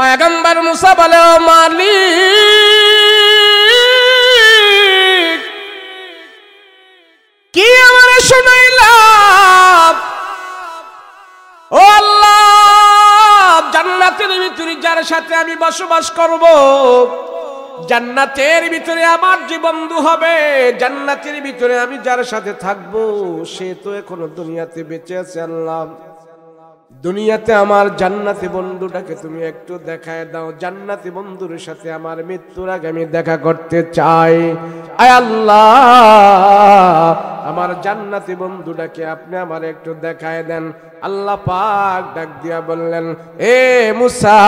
পয়গম্বর মুসা বলে, ও মালিক, কি আমারে শুনাইলাম? ও আল্লাহ, জান্নাতের ভিতরে যার সাথে আমি বসবাস করব, জান্নাতের ভিতরে আমার যে বন্ধু হবে, জান্নাতের ভিতরে আমি যার সাথে থাকবো, সে তো এখনো দুনিয়াতে বেঁচে আছে। আল্লাহ, দুনিয়াতে আমার জান্নাতি বন্ধুটাকে তুমি একটু দেখায় দাও। জান্নাতি বন্ধুর সাথে আমার মৃত্যুর আগে আমি দেখা করতে চাই। আয় আল্লাহ, আমার জান্নাতি বন্ধুটাকে আপনি আমার একটু দেখায় দেন। আল্লাহ পাক ডাক দিয়া বললেন, এ মুসা,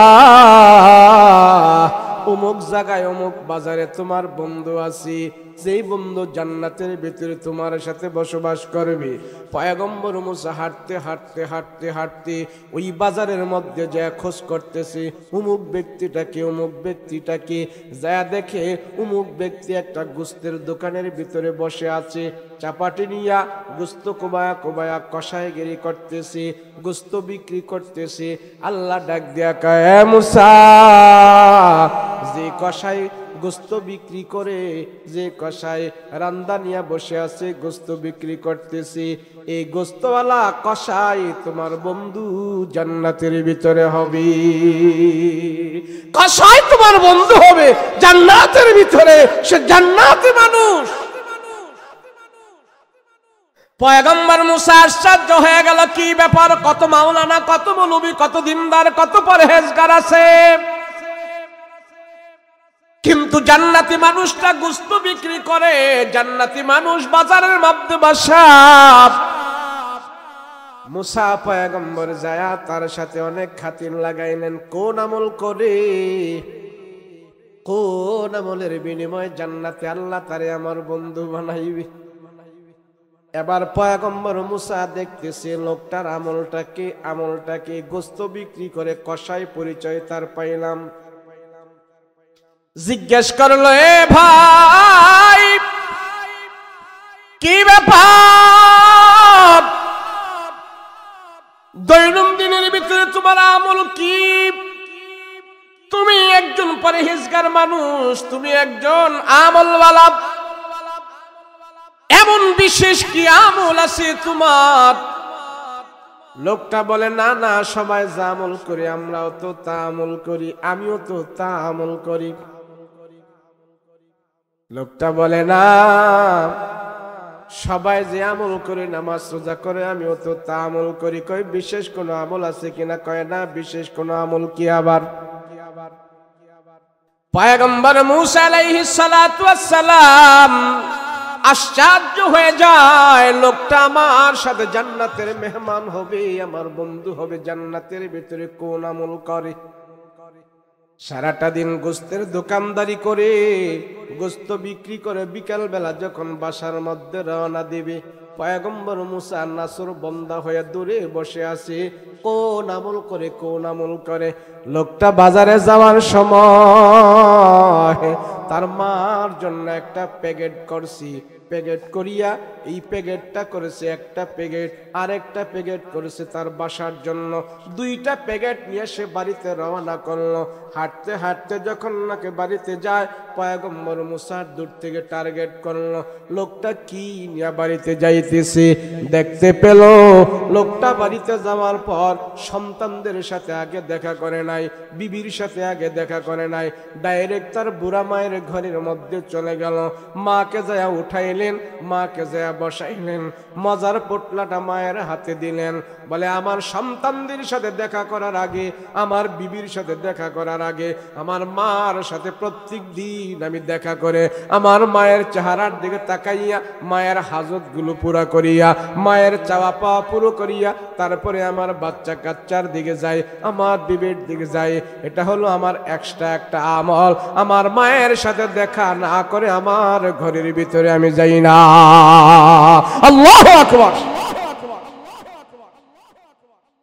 অমুক জায়গায় অমুক বাজারে তোমার বন্ধু আছি, যেই বন্ধু জান্নাতের ভিতরে তোমার সাথে বসবাস করবে। পয়গম্বর মুসা হাঁটতে হাঁটতে হাঁটতে হাঁটতে ওই বাজারের মধ্যে যা খোঁজ করতেছে, অমুক ব্যক্তিটাকে অমুক ব্যক্তিটাকে যা দেখে, অমুক ব্যক্তি একটা গোস্তের দোকানের ভিতরে বসে আছে, চাপাটি নিয়া গোস্ত কোবায়া কোবায়া কষাইগিরি করতেছে, গোস্ত বিক্রি করতেছে। আল্লাহ ডাক দিয়া কয়, মুসা, যে কষাই গোস্ত বিক্রি করে, যে কষাই রান্দা নিয়া বসে আছে, গোস্ত বিক্রি করতেছে, এই গোস্তওয়ালা কষাই তোমার বন্ধু জান্নাতের ভিতরে হবে। কষাই তোমার বন্ধু হবে জান্নাতের ভিতরে, সে জান্নাতি মানুষ। পয়গম্বর মুসা আশ্চর্য হয়ে গেল, কি ব্যাপার? কত মাওলানা, কত মৌলবি, কত দিনদার, কত পরহেজগার আছে, কিন্তু জান্নাতি মানুষটা গোস্ত বিক্রি করে, জান্নাতি মানুষ বাজারের মধ্যে বসা। মুসা পয়গম্বর যায়া তার সাথে অনেক খাতির লাগাইলেন, কোন আমল করে, কোন আমলের বিনিময়ে জান্নাতে আল্লাহ তারে আমার বন্ধু বানাইবে। এবার পয়গম্বর মুসা দেখতেছে লোকটার আমলটাকে গোস্ত বিক্রি করে কষাই পরিচয় তার পাইলাম। জিজ্ঞেস করলো, এ ভাই, কি ব্যাপার? দৈনন্দিনের ভিতরে তোমার আমল কি? তুমি একজন পরহেজগার মানুষ, তুমি একজন আমলওয়ালা, এমন বিশেষ কি আমল আছে তোমার? লোকটা বলে, না না, সবাই যা আমল করি আমরাও তো তা আমল করি, আমিও তো তা আমল করি। লোকটা বলে, না, সবাই যে আমল করে, নামাজ রোজা করে, আমিও তো তা আমল করি। কই বিশেষ কোন আমল আছে কিনা? কয় না, বিশেষ কোন আমল কি আবার? পয়গম্বর মুসা আলাইহিস সালাতু ওয়াস সালাম আশ্চর্য হয়ে যায়, লোকটা আমার সাথে জান্নাতের মেহমান হবে, আমার বন্ধু হবে, জান্নাতের ভিতরে কোন আমল করে? সারাটা দিন গোস্তের দোকানদারি করে, গোস্ত বিক্রি করে, বিকাল বেলা যখন বাসার মধ্যে রওনা দিবে, পয়গম্বর মুসা নাসর বন্দা হয়ে দূরে বসে আছে, কোন আমল করে, কোন আমল করে? লোকটা বাজারে যাওয়ার সময় তার মার জন্য একটা প্যাকেট করছি, প্যাকেট করিয়া এই প্যাকেটটা করেছে একটা প্যাকেট, আরেকটা প্যাকেট করেছে তার বাসার জন্য। দুইটা প্যাকেট নিয়ে সে বাড়িতে রওনা করলো। হাঁটতে হাঁটতে যখন নাকি বাড়িতে যায়, পয়গম্বর মুসা দূর থেকে টার্গেট করলো, লোকটা কি নিয়ে বাড়িতে যাইতেছে। দেখতে পেল লোকটা বাড়িতে যাওয়ার পর সন্তানদের সাথে আগে দেখা করে নাই, বিবির সাথে আগে দেখা করে নাই, ডাইরেক্ট তার বুড়া মায়ের ঘরের মধ্যে চলে গেল। মাকে যায় উঠাইলেন, মাকে যায় বসাইলেন, মজার পোটলাটা মায়ের হাতে দিলেন, বলে, আমার সন্তানদের সাথে দেখা করার আগে, আমার বিবির সাথে দেখা করার আগে, আমার মার সাথে প্রত্যেক দিন আমি দেখা করে আমার মায়ের চেহারার দিকে তাকাইয়া, মায়ের হাজত গুলো পুরা করিয়া, মায়ের চাওয়া পাওয়া পুরো করিয়া, তারপরে আমার বাচ্চা কাচ্চার দিকে যাই, আমার বিবির দিকে যাই। এটা হলো আমার এক্সট্রা একটা আমল। আমার মায়ের সাথে দেখা না করে আমার ঘরের ভিতরে আমি যাই না। আল্লাহু আকবার।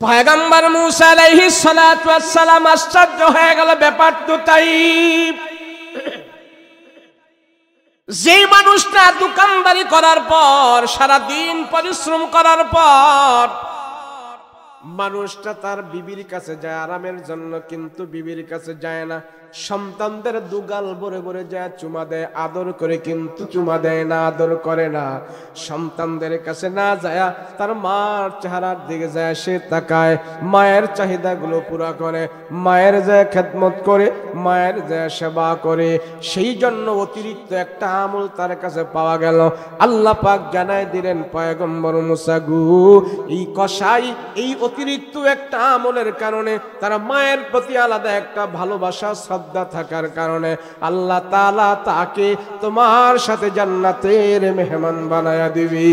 পয়গম্বর মুসা আলাইহিস সালাতু ওয়াস সালাম আশ্চর্য হয়ে গেল, ব্যাপার তো তাই। যে মানুষটা দোকানদারি করার পর, সারা দিন পরিশ্রম করার পর মানুষটা তার বিবির কাছে যায় আরামের জন্য, কিন্তু বিবির কাছে যায় না। সন্তানদের দুগাল ভরে ভরে যায় চুমা দেয়, আদর করে, কিন্তু চুমা দেয় না, আদর করে না। সন্তানদের কাছে না যায় তার মার চেহারার দিকে যায় সে তাকায়, মায়ের চাহিদাগুলো পুরা করে, মায়ের যায় খেদমত করে, মায়ের যায় সেবা করে। সেই জন্য অতিরিক্ত একটা আমল তার কাছে পাওয়া গেল। আল্লাহ পাক জানায় দিলেন পয়গম্বর মুসা গো, এই কসাই এই অতিরিক্ত একটা আমলের কারণে, তার মায়ের প্রতি আলাদা একটা ভালোবাসা শ্রদ্ধা থাকার কারণে আল্লাহ তাআলা তাকে তোমার সাথে জান্নাতের মেহমান বানায়া দিবি।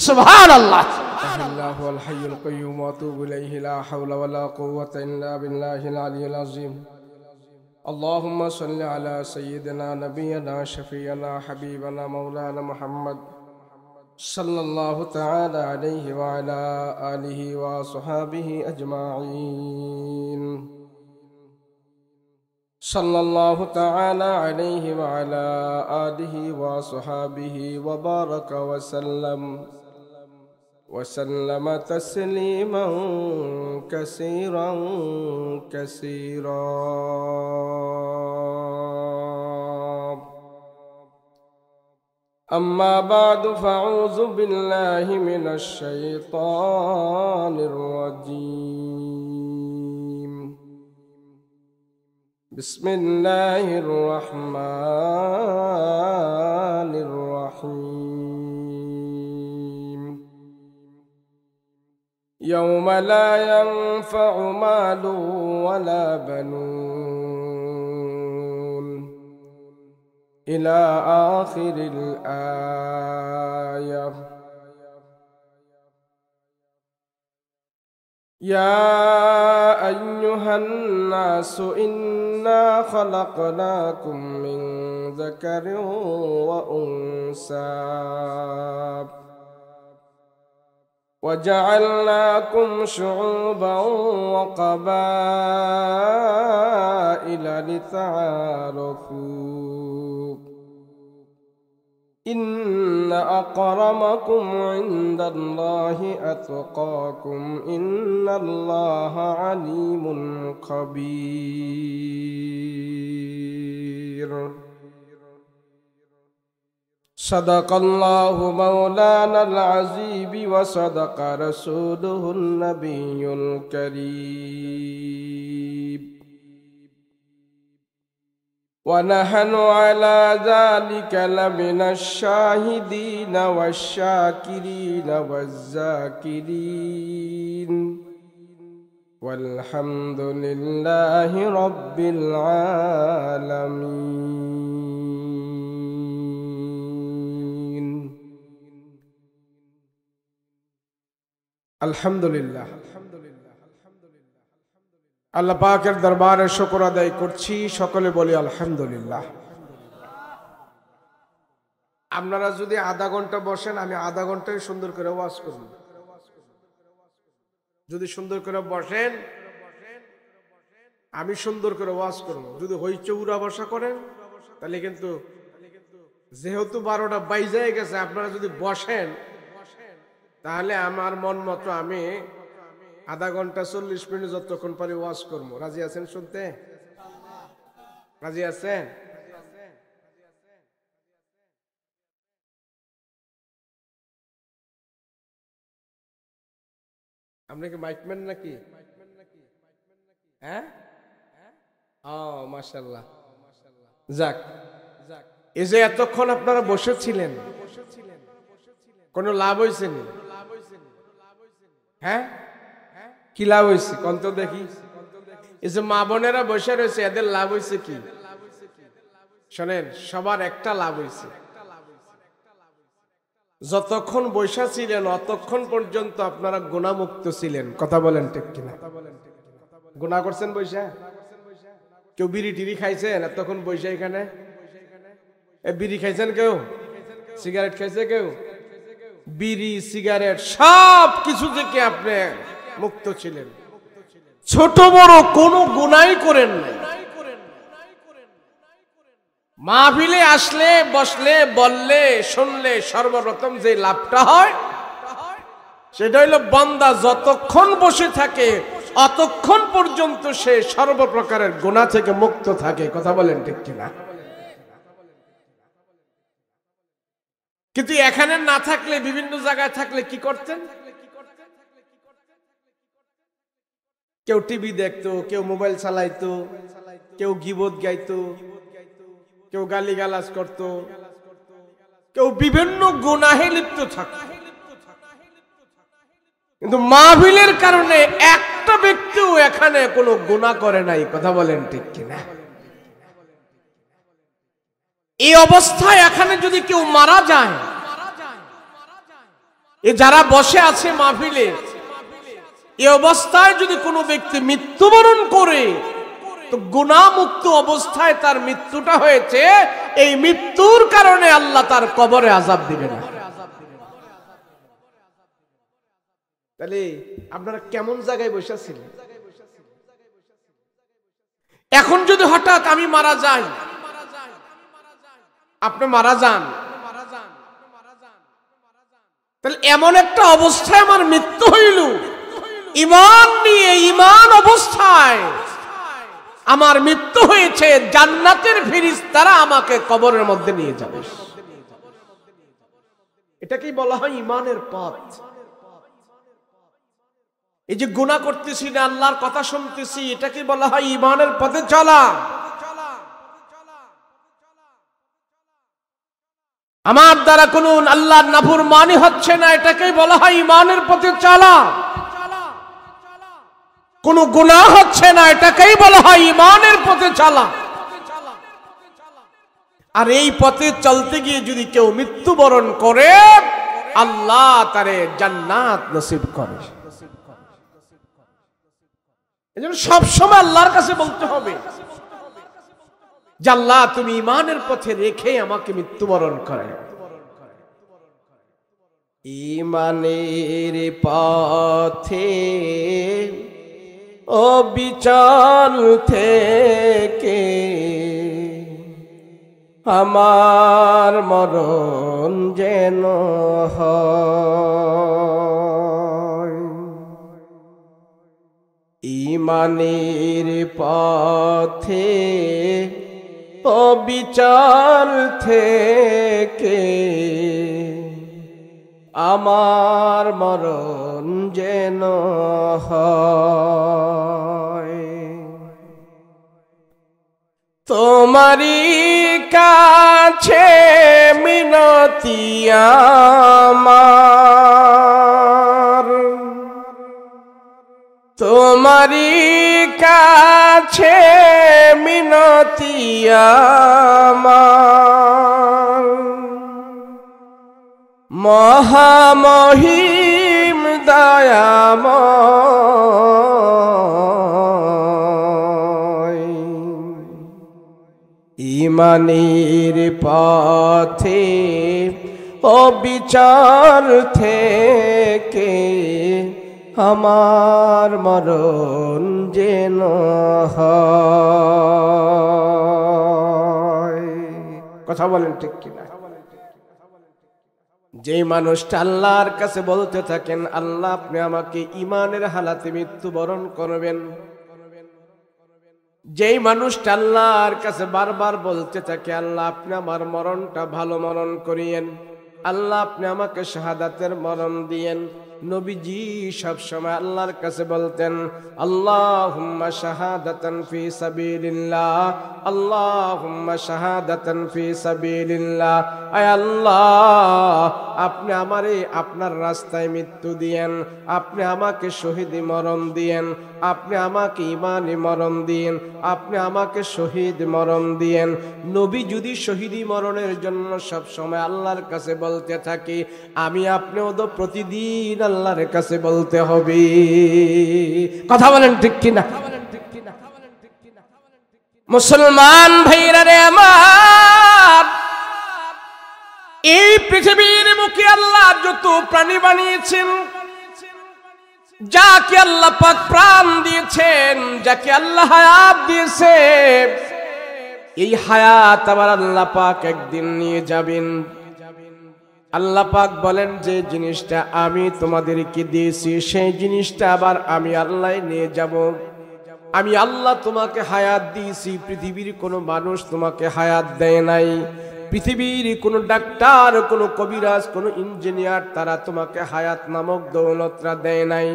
সুবহানাল্লাহ। আল্লাহুল হাইয়ুল কাইয়্যুম ওয়া আতুবু ইলাইহি লা হাওলা ওয়া লা কুওয়াতা ইল্লা বিল্লাহিল আলিয়্যিল আযীম। اللهم صل على سيدنا نبينا شفيعنا حبيبنا مولانا محمد صلى الله تعالى عليه وعلى آله وصحابه أجمعين. صلى الله تعالى عليه وعلى آله وصحابه وبارك وسلم وسلم تسليما كثيرا كثيرا. أما بعد فأعوذ بالله من الشيطان الرجيم. بسم الله الرحمن الرحيم. يوم لا ينفع مال ولا بنون إلى آخر الآية. يا أيها الناس إنا خلقناكم من ذكر وأنثى وجعلناكم شعوبا وقبائل لتعارفوا إن أكرمكم عند الله أتقاكم إن الله عليم خبير. صدق الله مولانا العظيم وصدق رسوله النبي الكريم. ونحن على ذلك لمن الشاهدين والشاكرين والذاكرين والحمد لله رب العالمين. الحمد لله. আল্লাহ পাকের দরবারে শুকর আদায় করছি, সকলে বলি আলহামদুলিল্লাহ। আপনারা যদি আধা ঘন্টা বসেন, আমি আধা ঘন্টায় সুন্দর করে ওয়াজ করব। যদি সুন্দর করে বসেন, আমি সুন্দর করে ওয়াজ করব। যদি হইচে উড়া বসা করেন, তাহলে কিন্তু যেহেতু 12টা বাইজে গেছে, আপনারা যদি বসেন তাহলে আমার মন মতো আমি আধা ঘন্টা 40 মিনিট যতক্ষণ পারি ওয়াজ করবো। রাজি আছেন শুনতে? রাজি আছেন? আপনি কি মাইকম্যান নাকি? হ্যাঁ, ও মাশাআল্লাহ। যাক, এই যে এতক্ষণ আপনারা বসেছিলেন, কোনো লাভ হয়েছে নি? হ্যাঁ, কি লাভ হয়েছে কোন তো দেখি? এই যে মা বোনেরা বসে রয়েছে, এদের লাভ হয়েছে কি? শোনেন, সবার একটা লাভ হয়েছে। যতক্ষণ বৈশা ছিলেন অতক্ষণ পর্যন্ত আপনারা গুনাহমুক্ত ছিলেন। কথা বলেন ঠিক কিনা? গুনাহ করছেন বৈশা? কেউ বিড়ি টিড়ি খাইছেন এতক্ষণ বৈশা? এখানে বিড়ি খাইছেন কেউ? সিগারেট খাইছে কেউ? বিড়ি সিগারেট সব কিছু থেকে আপনি মুক্ত ছিলেন। ছোট বড় কোনো গুনাহই করেন নাই। মাহফিলে আসলে, বসলে, বললে, শুনলে সর্বপ্রথম যে লাভটা হয় সেটা হইল বান্দা যতক্ষণ বসে থাকে অতক্ষণ পর্যন্ত সে সর্বপ্রকারের গুনাহ থেকে মুক্ত থাকে। কথা বলেন ঠিক কিনা? কিন্তু এখানে না থাকলে, বিভিন্ন জায়গায় থাকলে কি করতেন? কেউ টিভি দেখতো, কেউ মোবাইল চালাইতো, কেউ গীবত গাইতো, কেউ গালিগালাজ করতো, কেউ বিভিন্ন গুনাহে লিপ্ত থাকতো। কিন্তু মাহফিলের কারণে একটা ব্যক্তিও এখানে কোনো গুনাহ করে নাই। কথা বলেন ঠিক কিনা? এই অবস্থায় এখানে যদি কেউ মারা যায়, এ যারা বসে আছে মাহফিলে, এই অবস্থায় যদি কোনো ব্যক্তি মৃত্যুবরণ করে, তো গুনাহমুক্ত অবস্থায় তার মৃত্যুটা হয়েছে, এই মৃত্যুর কারণে আল্লাহ তার কবরে আযাব দিবে না। তাহলে আপনারা কেমন জায়গায় বসে আছেন? এখন যদি হঠাৎ আমি মারা যাই, আপনি মারা যান, তাহলে এমন একটা অবস্থায় আমার মৃত্যু হইল, ঈমান নিয়ে, ঈমান অবস্থায় আমার মৃত্যু হয়েছে, জান্নাতের ফেরেশতারা আমাকে কবরের মধ্যে নিয়ে যাবে। এটাকেই বলা হয় ঈমানের পথ। এই যে গুনাহ করতেছি না, আল্লাহর কথা শুনতেছি, এটাকে বলা হয় ঈমানের পথে চলা। আমার দ্বারা কোনো আল্লাহর নাফরমানি হচ্ছে না, এটাকেই বলা হয় ঈমানের পথে চলা। কোনো গুনাহ হচ্ছে না, এটাকেই বলা হয় ঈমানের পথে চলা। আর এই পথে চলতে গিয়ে যদি কেউ মৃত্যুবরণ করে, আল্লাহ তারে জান্নাত নসিব করে। এজন্য সবসময় আল্লাহর কাছে বলতে হবে যে আল্লাহ তুমি ঈমানের পথে রেখে আমাকে মৃত্যুবরণ করে। ঈমানের পথে অবিচল থেকে আমার মরণ যেন হয়। ঈমানের পথে অবিচল থেকে আমার মরণ যেন হয়। তোমারই কাছে মিনতি আমার, তোমারই কাছে মিনতি আমার, মহামহিম দয়াময়। ঈমানের পথে অবিচল থেকে আমার মরণ যেন হয়। কথা বলেন ঠিক কিনা? যেই মানুষটা আল্লাহর কাছে বলতে থাকেন আল্লাহ আপনি আমাকে ঈমানের হালাতে মৃত্যুবরণ করবেন, যেই মানুষটা আল্লাহর কাছে বারবার বলতে থাকে আল্লাহ আপনি আমার মরণটা ভালো মরণ করিয়েন, আল্লাহ আপনি আমাকে শাহাদাতের মরণ দিয়েন। নবীজি সব সময় আল্লাহর কাছে বলতেন আল্লাহুম্মা শাহাদাতান ফি সাবিলিল্লাহ, আল্লাহুম্মা শাহাদাতান ফি সাবিলিল্লাহ। আয় আল্লাহ আপনি আমারে আপনার রাস্তায় মৃত্যু দিয়েন, আপনি আমাকে শহীদি মরণ দিয়েন, আপনি আমাকে ঈমানি মরণ দিয়েন, আপনি আমাকে শহীদ মরণ দিয়েন। নবী যদি শহীদি মরণের জন্য সব সময় আল্লাহর কাছে বলতে থাকি, আমি আপনিও তো প্রতিদিন আল্লাহর কাছে বলতে হবে। কথা বলেন ঠিক কিনা? মুসলমান ভাইরা রে আমার, এই পৃথিবীর বুকে আল্লাহ যত প্রাণী বানিয়েছেন, যাকে আল্লাহ পাক প্রাণ দিয়েছেন, যাকে আল্লাহ হায়াত দিয়েছে, এই হায়াত আবার আল্লাহ পাক একদিন নিয়ে যাবেন। আল্লাহ পাক বলেন যে জিনিসটা আমি তোমাদেরকে দিয়েছি সেই জিনিসটা আবার আমি আল্লাহ নিয়ে যাব। আমি আল্লাহ তোমাকে হায়াত দিয়েছি, পৃথিবীর কোনো মানুষ তোমাকে হায়াত দেয় নাই। পৃথিবীর কোনো ডাক্তার, কোনো কবিরাজ, কোনো ইঞ্জিনিয়ার তারা তোমাকে হায়াত নামক দৌলতরা দেয় নাই।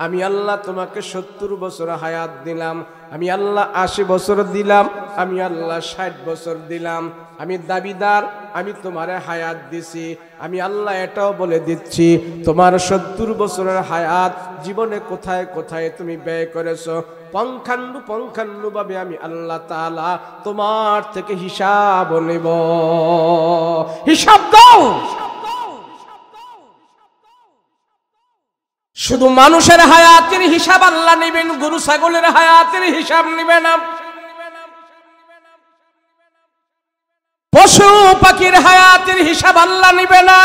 আমি আল্লাহ তোমাকে 70 বছর হায়াত দিলাম, আমি আল্লাহ 80 বছর দিলাম, আমি আল্লাহ 60 বছর দিলাম। আমি দাবিদার, আমি তোমারে হায়াত দিছি। আমি আল্লাহ এটাও বলে দিচ্ছি তোমার 70 বছরের হায়াত জীবনে কোথায় কোথায় তুমি ব্যয় করেছো, পঙ্খান্নু ভাবে আমি আল্লাহ তাআলা তোমার থেকে হিসাব নেব। হিসাব দাও। শুধু মানুষের হায়াতের হিসাব আল্লাহ নেবেন, গরু ছাগলের হায়াতের হিসাব নেবে না। পশু পাখির হায়াতের হিসাব আল্লাহ নেবে না।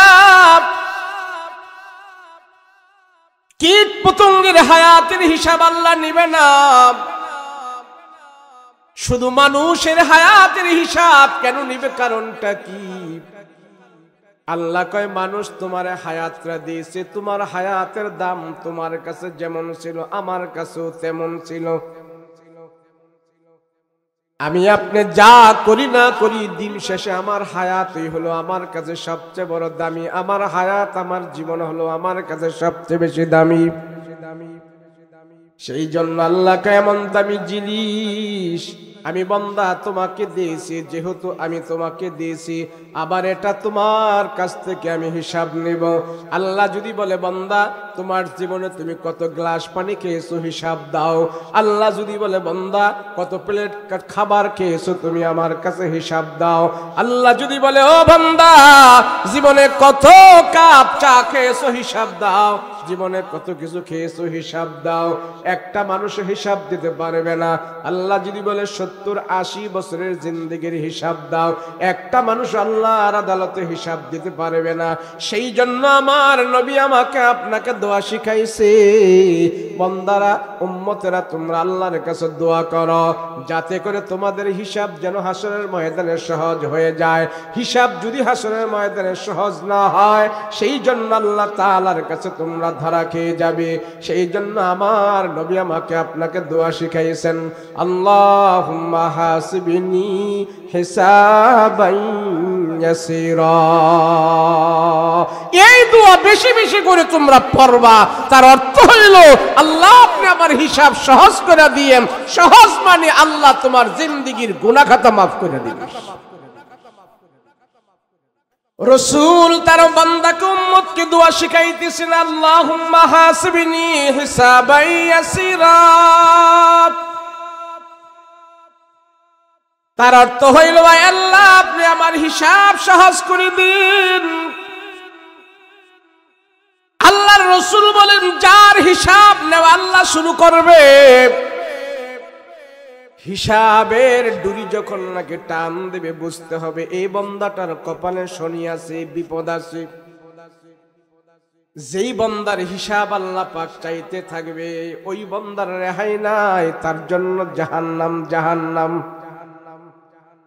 কীট পতঙ্গের হায়াতের হিসাব আল্লাহ নেবে না। শুধু মানুষের হায়াতের হিসাব কেন নিবে? কারণটা কি? আল্লাহ কয় মানুষ তোমার হায়াতটা দিয়েছে, তোমার হায়াতের দাম তোমার কাছে যেমন ছিল আমার কাছেও তেমন ছিল। আমি আপনি যা করি না করি দিন শেষে আমার হায়াতই হলো আমার কাছে সবচেয়ে বড় দামি। আমার হায়াত, আমার জীবন হলো আমার কাছে সবচেয়ে বেশি দামি। সেই জন্য আল্লাহকে এমন দামি জিনিস আমি বান্দা তোমাকে দিয়েছি, যেহেতু আমি তোমাকে দিয়েছি আবার এটা তোমার কাছ থেকে আমি হিসাব নেব। আল্লাহ যদি বলে বান্দা তোমার জীবনে তুমি কত গ্লাস পানি খেয়েছো হিসাব দাও, আল্লাহ যদি বলে বান্দা কত প্লেট খাবার খেয়েছো তুমি আমার কাছে হিসাব দাও, আল্লাহ যদি বলে ও বান্দা জীবনে কত কাপ চা খেয়েছো হিসাব দাও, জীবনে কত কিছু খেয়েছো হিসাব দাও, একটা মানুষ হিসাব দিতে পারবে না। আল্লাহ যদি বলে 70-80 বছরের জিন্দেগির হিসাব দাও, একটা মানুষ আল্লাহর আদালতে হিসাব দিতে পারবে না। সেই জন্য আমার নবী আমাকে আপনাকে দোয়া শিখাইছে, বান্দারা উম্মতেরা তোমরা আল্লাহর কাছে দোয়া করো যাতে করে তোমাদের হিসাব যেন হাসরের ময়দানে সহজ হয়ে যায়। হিসাব যদি হাসরের ময়দানে সহজ না হয় সেই জন্য আল্লাহ তাআলার কাছে তোমরা ধরা খেয়ে যাবে। সেই জন্য আমার নবী আমাকে আপনাকে দোয়া শিখাইছেন, আল্লাহুম্মা হাসিবনি হিসাবান ইয়াসিরা। এই দোয়া বেশি বেশি করে তোমরা পড়বা। তার অর্থ হইল আল্লাহ আপনি আমার হিসাব সহজ করে দিয়েন। সহজ মানে আল্লাহ তোমার জিন্দেগীর গুনাহ খাতা মাফ করে দিবেন। রাসূল তার বান্দাকে উম্মতকে দোয়া শিখাইতেছেন, আল্লাহুম্মা হাসিবনি হিসাবান ইয়াসিরা। তার অর্থ হইল আল্লাহ আপনি আমার হিসাব সহজ করে দিন। আল্লাহর রাসূল বলেন যার হিসাব নেওয়া আল্লাহ শুরু করবে, হিসাবের ডুরি যখন নাকি টান দেবে বুঝতে হবে এই বান্দাটার কপালে শনি আছে, বিপদ আছে। যেই বান্দার হিসাব আল্লাহ পাক চাইতে থাকবে ওই বান্দার রেহাই নাই, তার জন্য জাহান্নাম জাহান্নাম।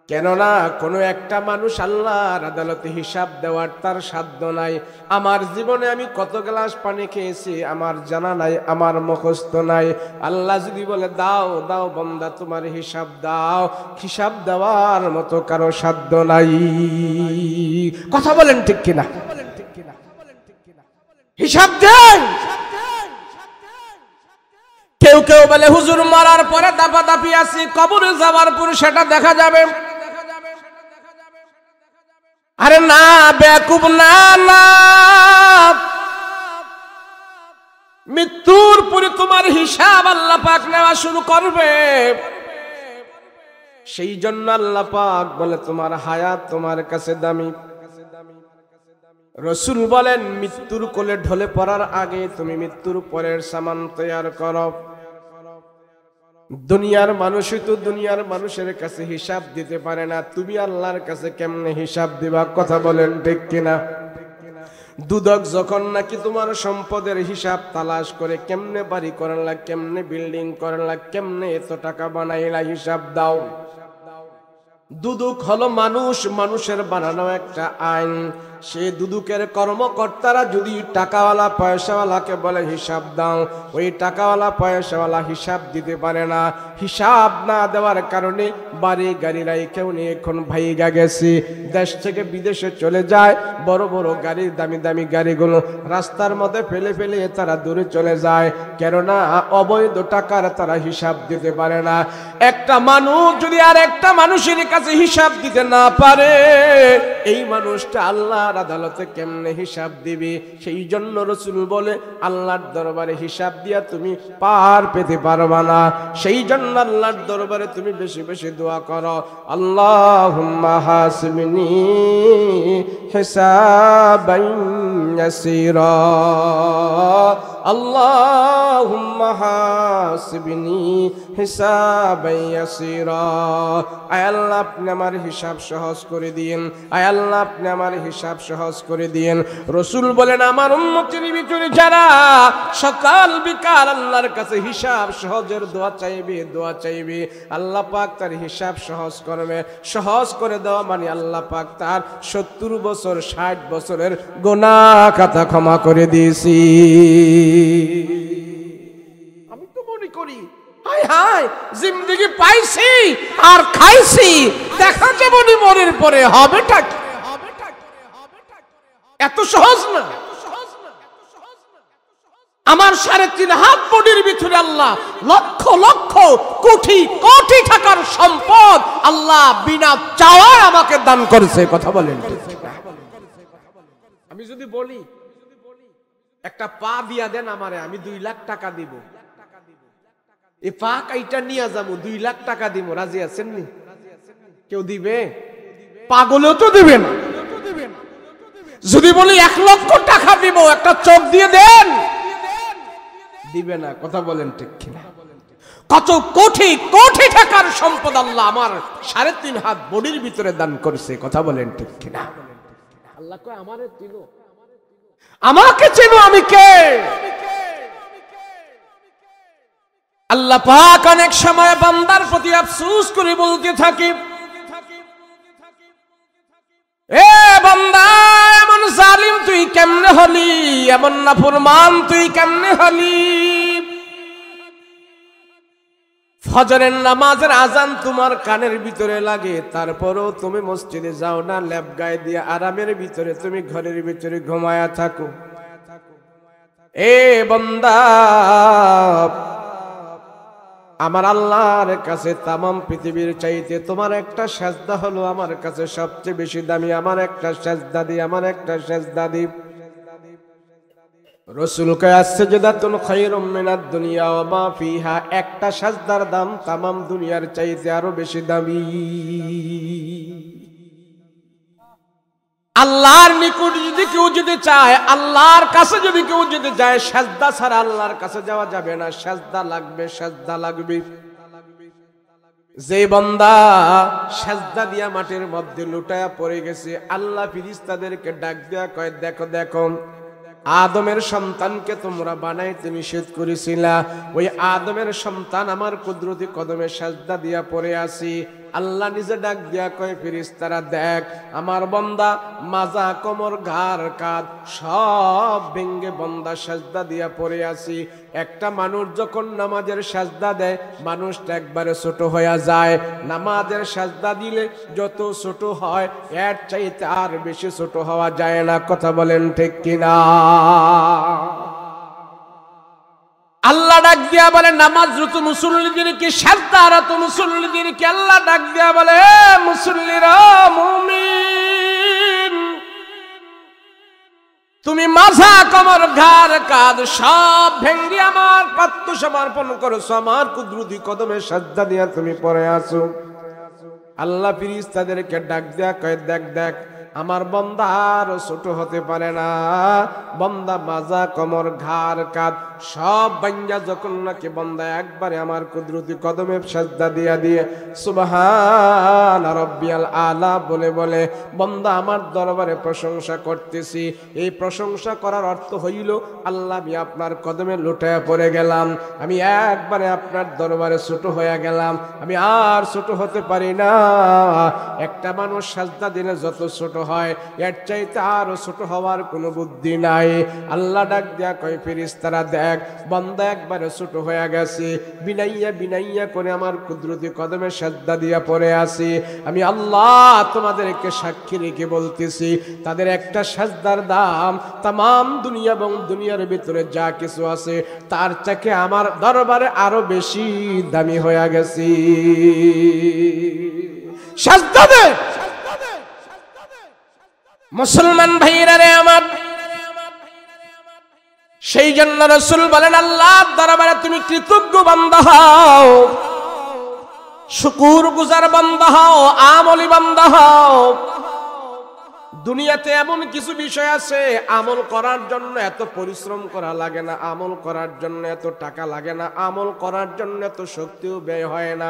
কেননা কোনো একটা মানুষ আল্লাহর আদালতে হিসাব দেওয়ার তার সাধ্য নাই। আমার জীবনে আমি কত গ্লাস পানি খেয়েছি আমার জানা নাই, আমার মুখস্থ নাই। আল্লাহ যদি বলে দাও দাও বান্দা তোমার হিসাব দাও, হিসাব দেওয়ার মতো কারো সাধ্য নাই। কথা বলেন ঠিক কিনা? হিসাব দেন। কেউ কেউ বলে হুজুর মারার পরে দাপাদাপি আছি, কবরে যাওয়ার পরে সেটা দেখা যাবে। আরে না বেকুব, না না, মৃত্যুর পরে তোমার হিসাব আল্লাহ পাক নেওয়া শুরু করবে। সেই জন্য আল্লাহ পাক বলে তোমার হায়াত তোমার কাছে দামি। রাসূল বলেন মৃত্যুর কোলে ঢলে পড়ার আগে তুমি মৃত্যুর পরের সামান তৈয়ার করো। দুনিয়ার মানুষই তো দুনিয়ার মানুষের কাছে হিসাব দিতে পারে না, তুমি আল্লাহর কাছে কেমনে হিসাব দিবা? কথা বলেন ঠিক কিনা? দুদক যখন নাকি তোমার সম্পদের হিসাব তালাশ করে, কেমনে বাড়ি করলা, কেমনে বিল্ডিং করলা, কেমনে এত টাকা বানাইলা, হিসাব দাও। দুদক হলো মানুষ, মানুষের বানানো একটা আইন। সেই দুদুকের কর্মকর্তারা যদি টাকাওয়ালা পয়সাওয়ালাকে বলে হিসাব দাও, ওই টাকাওয়ালা পয়সাওয়ালা হিসাব দিতে পারে না। হিসাব না দেওয়ার কারণে বাড়ি গাড়ি রাইকেও নিয়ে এখন ভাইগা গেছে, দেশ থেকে বিদেশে চলে যায়। বড় বড় গাড়ি, দামি দামি গাড়িগুলো রাস্তার মধ্যে ফেলে ফেলে তারা দূরে চলে যায়, কেননা অবৈধ টাকার তারা হিসাব দিতে পারে না। একটা মানুষ যদি আর একটা মানুষের কাছে হিসাব দিতে না পারে, এই মানুষটা আল্লাহর আদালতে কেমনে হিসাব দিবে? সেই জন্য রাসূল বলে আল্লাহর দরবারে হিসাব দিয়া তুমি পার পেতে পারবা না। সেই জন্য আল্লাহর দরবারে তুমি বেশি বেশি দোয়া করো, আল্লাহুম্মা হাসিবনি হিসাবান ইয়াসীরা, আল্লাহুম্মা হাসিবনি হিসাবান ইয়াসীরা। আয় আল্লাহ, আপনি আমার হিসাব সহজ করে দিন। আয় আল্লাহ, আপনি আমার হিসাব সহজ করে দিন। রাসূল বলেন আমার উম্মতের ভিতরে যারা সকাল বিকাল আল্লাহর কাছে হিসাব সহজের দোয়া চাইবে, আল্লাহ পাক তার হিসাব সহজ করবে। সহজ করে দেওয়া মানে আল্লাহ পাক তার 70 বছর 60 বছরের গুনাহ খাতা ক্ষমা করে দিয়েছি। আমি তো মনে করি হায় হায় জিন্দেগি পাইছি আর খাইছি, দেখা যাবে মনের পরে হবেটা কি? এত সহজ না। আমার 3.5 হাত বডির ভিতরে আল্লাহ লক্ষ লক্ষ কোটি কোটি টাকার সম্পদ আল্লাহ বিনা চাওয়ায় আমাকে দান করেছে। কথা বলেন। আমি যদি বলি একটা পা দিয়া দেন আমারে, আমি 2 লাখ টাকা দিব, এই পা কাইটা নিয়ে যাবো, 2 লাখ টাকা দিব, রাজি আছেন নি? কেউ দিবে? পাগলেও তো দিবে না। যদি বলি 1 লক্ষ টাকা দিব, একটা চোখ দিয়ে দেন, দিবে না। কথা বলেন ঠিক কিনা? কত কোটি কোটি টাকার সম্পদ আল্লাহ আমার 3.5 হাত বডির ভিতরে দান করেছে। কথা বলেন ঠিক কিনা? আল্লাহ কয় আমারে চিনো, আমাকে চিনো, আমি কে? আল্লাহ পাক অনেক সময় বান্দার প্রতি আফসোস করে বলতে থাকি, এ বান্দা, এমন জালিম তুই কেমনে হলি, এমন নাফরমান তুই কেমনে হলি? ফজরের নামাজের আজান তোমার কানের ভিতরে লাগে, তারপরেও তুমি মসজিদে যাও না, ল্যাব গায়ে দিয়ে আরামের ভিতরে তুমি ঘরের ভিতরে ঘুমায়া থাকো। এ বান্দা, আমার আল্লাহর কাছে তামাম পৃথিবীর চাইতে তোমার একটা সাজদা হলো আমার কাছে সবচেয়ে বেশি দামি। আমার একটা সাজদা দি, আমার একটা সাজদা দি। রাসূল কয় আসসাজদাতুন খায়রুম মিনাদ দুনিয়া ওয়া মা ফিহা, একটা সাজদার দাম তামাম দুনিয়ার চাইতে আরো বেশি দামি। আল্লাহর নিকট যদি কেউ যেতে চায়, আল্লাহর কাছে যদি কেউ যেতে চায়, সাজদা ছাড়া আল্লাহর কাছে যাওয়া যাবে না। সাজদা লাগবে, সাজদা লাগবে। যে বান্দা সাজদা দিয়া মাটির মধ্যে লুটায়া পড়ে গেছে, আল্লাহ ফেরেশতাদেরকে ডাক দেয়া কয়, দেখো দেখো, আদমের সন্তানকে তোমরা বানাইতে নিষেধ করেছিলা, ওই আদমের সন্তান আমার কুদরতি কদমে সাজদা দিয়া পড়ে আছি। আল্লাহ নিজে ডাক দিয়া কয়, ফেরেশতারা দেখ, আমার বান্দা মাজা, কোমর, ঘাড়, কাঁধ সব ভেঙ্গে বান্দা সাজদা দিয়া পড়ে আছি। একটা মানুষ যখন নামাজের সাজদা দেয়, মানুষটা একবারে ছোট হয়ে যায়। নামাজের সাজদা দিলে যত ছোট হয়, এর চাইতে আর বেশি ছোট হওয়া যায় না। কথা বলেন ঠিক কিনা? আল্লাহ ডাক দিয়া বলে, নামাজরত মুসল্লিদেরকে, সাজদারত মুসল্লিদেরকে আল্লাহ ডাক দিয়া বলে, মুসল্লিরা, মুমিন, তুমি মাথা, কোমর, ঘাড়, কাঁধ সব ভেঙ্গে আমার আত্মসমর্পণ করেছো, আমার কুদরতি কদমে সাজদা দিয়া তুমি পড়ে আছো। আল্লাহ ফেরেশতাদেরকে ডাক দিয়া কয়, দেখ দেখ, আমার বান্দা আর ছোট হতে পারে না। বান্দা মাজা, কোমর, ঘাড়, কাঁধ সব ভাঙ্গা যখন নাকি বান্দা একবারে আমার কুদরতি কদমে সাজদা দিয়া দিয়ে সুবহান রাব্বিয়াল আলা বলে বলে বান্দা আমার দরবারে প্রশংসা করতেছি। এই প্রশংসা করার অর্থ হইল, আল্লাহ, আমি আপনার কদমে লুটায়া পড়ে গেলাম, আমি একবারে আপনার দরবারে ছোট হয়ে গেলাম, আমি আর ছোট হতে পারি না। একটা মানুষ সাজদা দিলে যত ছোট হয়, এর চাইতে আরো ছোট হওয়ার কোনো বুদ্ধি নাই। আল্লাহ ডাক দেয়া কয় ফেরেশতারা দেখ বান্দা একবারে ছোট হয়ে গেছে, বিনাইয়া বিনাইয়া করে আমার কুদরতি কদমে সাজদা দিয়া পড়ে আছে। আমি আল্লাহ তোমাদেরকে সাক্ষী রেখে বলতেছি তাদের একটা সাজদার দাম তাম দুনিয়া এবং দুনিয়ার ভিতরে যা কিছু আছে তার চাকে আমার দরবারে আরো বেশি দামি হয়ে গেছে। সাজদা দে মুসলমান ভাইরা রে আমার। সেই জন্য রাসূল বলেন আল্লাহর দরবারে তুমি কৃতজ্ঞ বান্দা হও, শুকর গুজার বান্দা হও, আমলি বান্দা হও। দুনিয়াতে এমন কিছু বিষয় আছে আমল করার জন্য এত পরিশ্রম করা লাগে না, আমল করার জন্য এত টাকা লাগে না, আমল করার জন্য এত শক্তিও ব্যয় হয় না।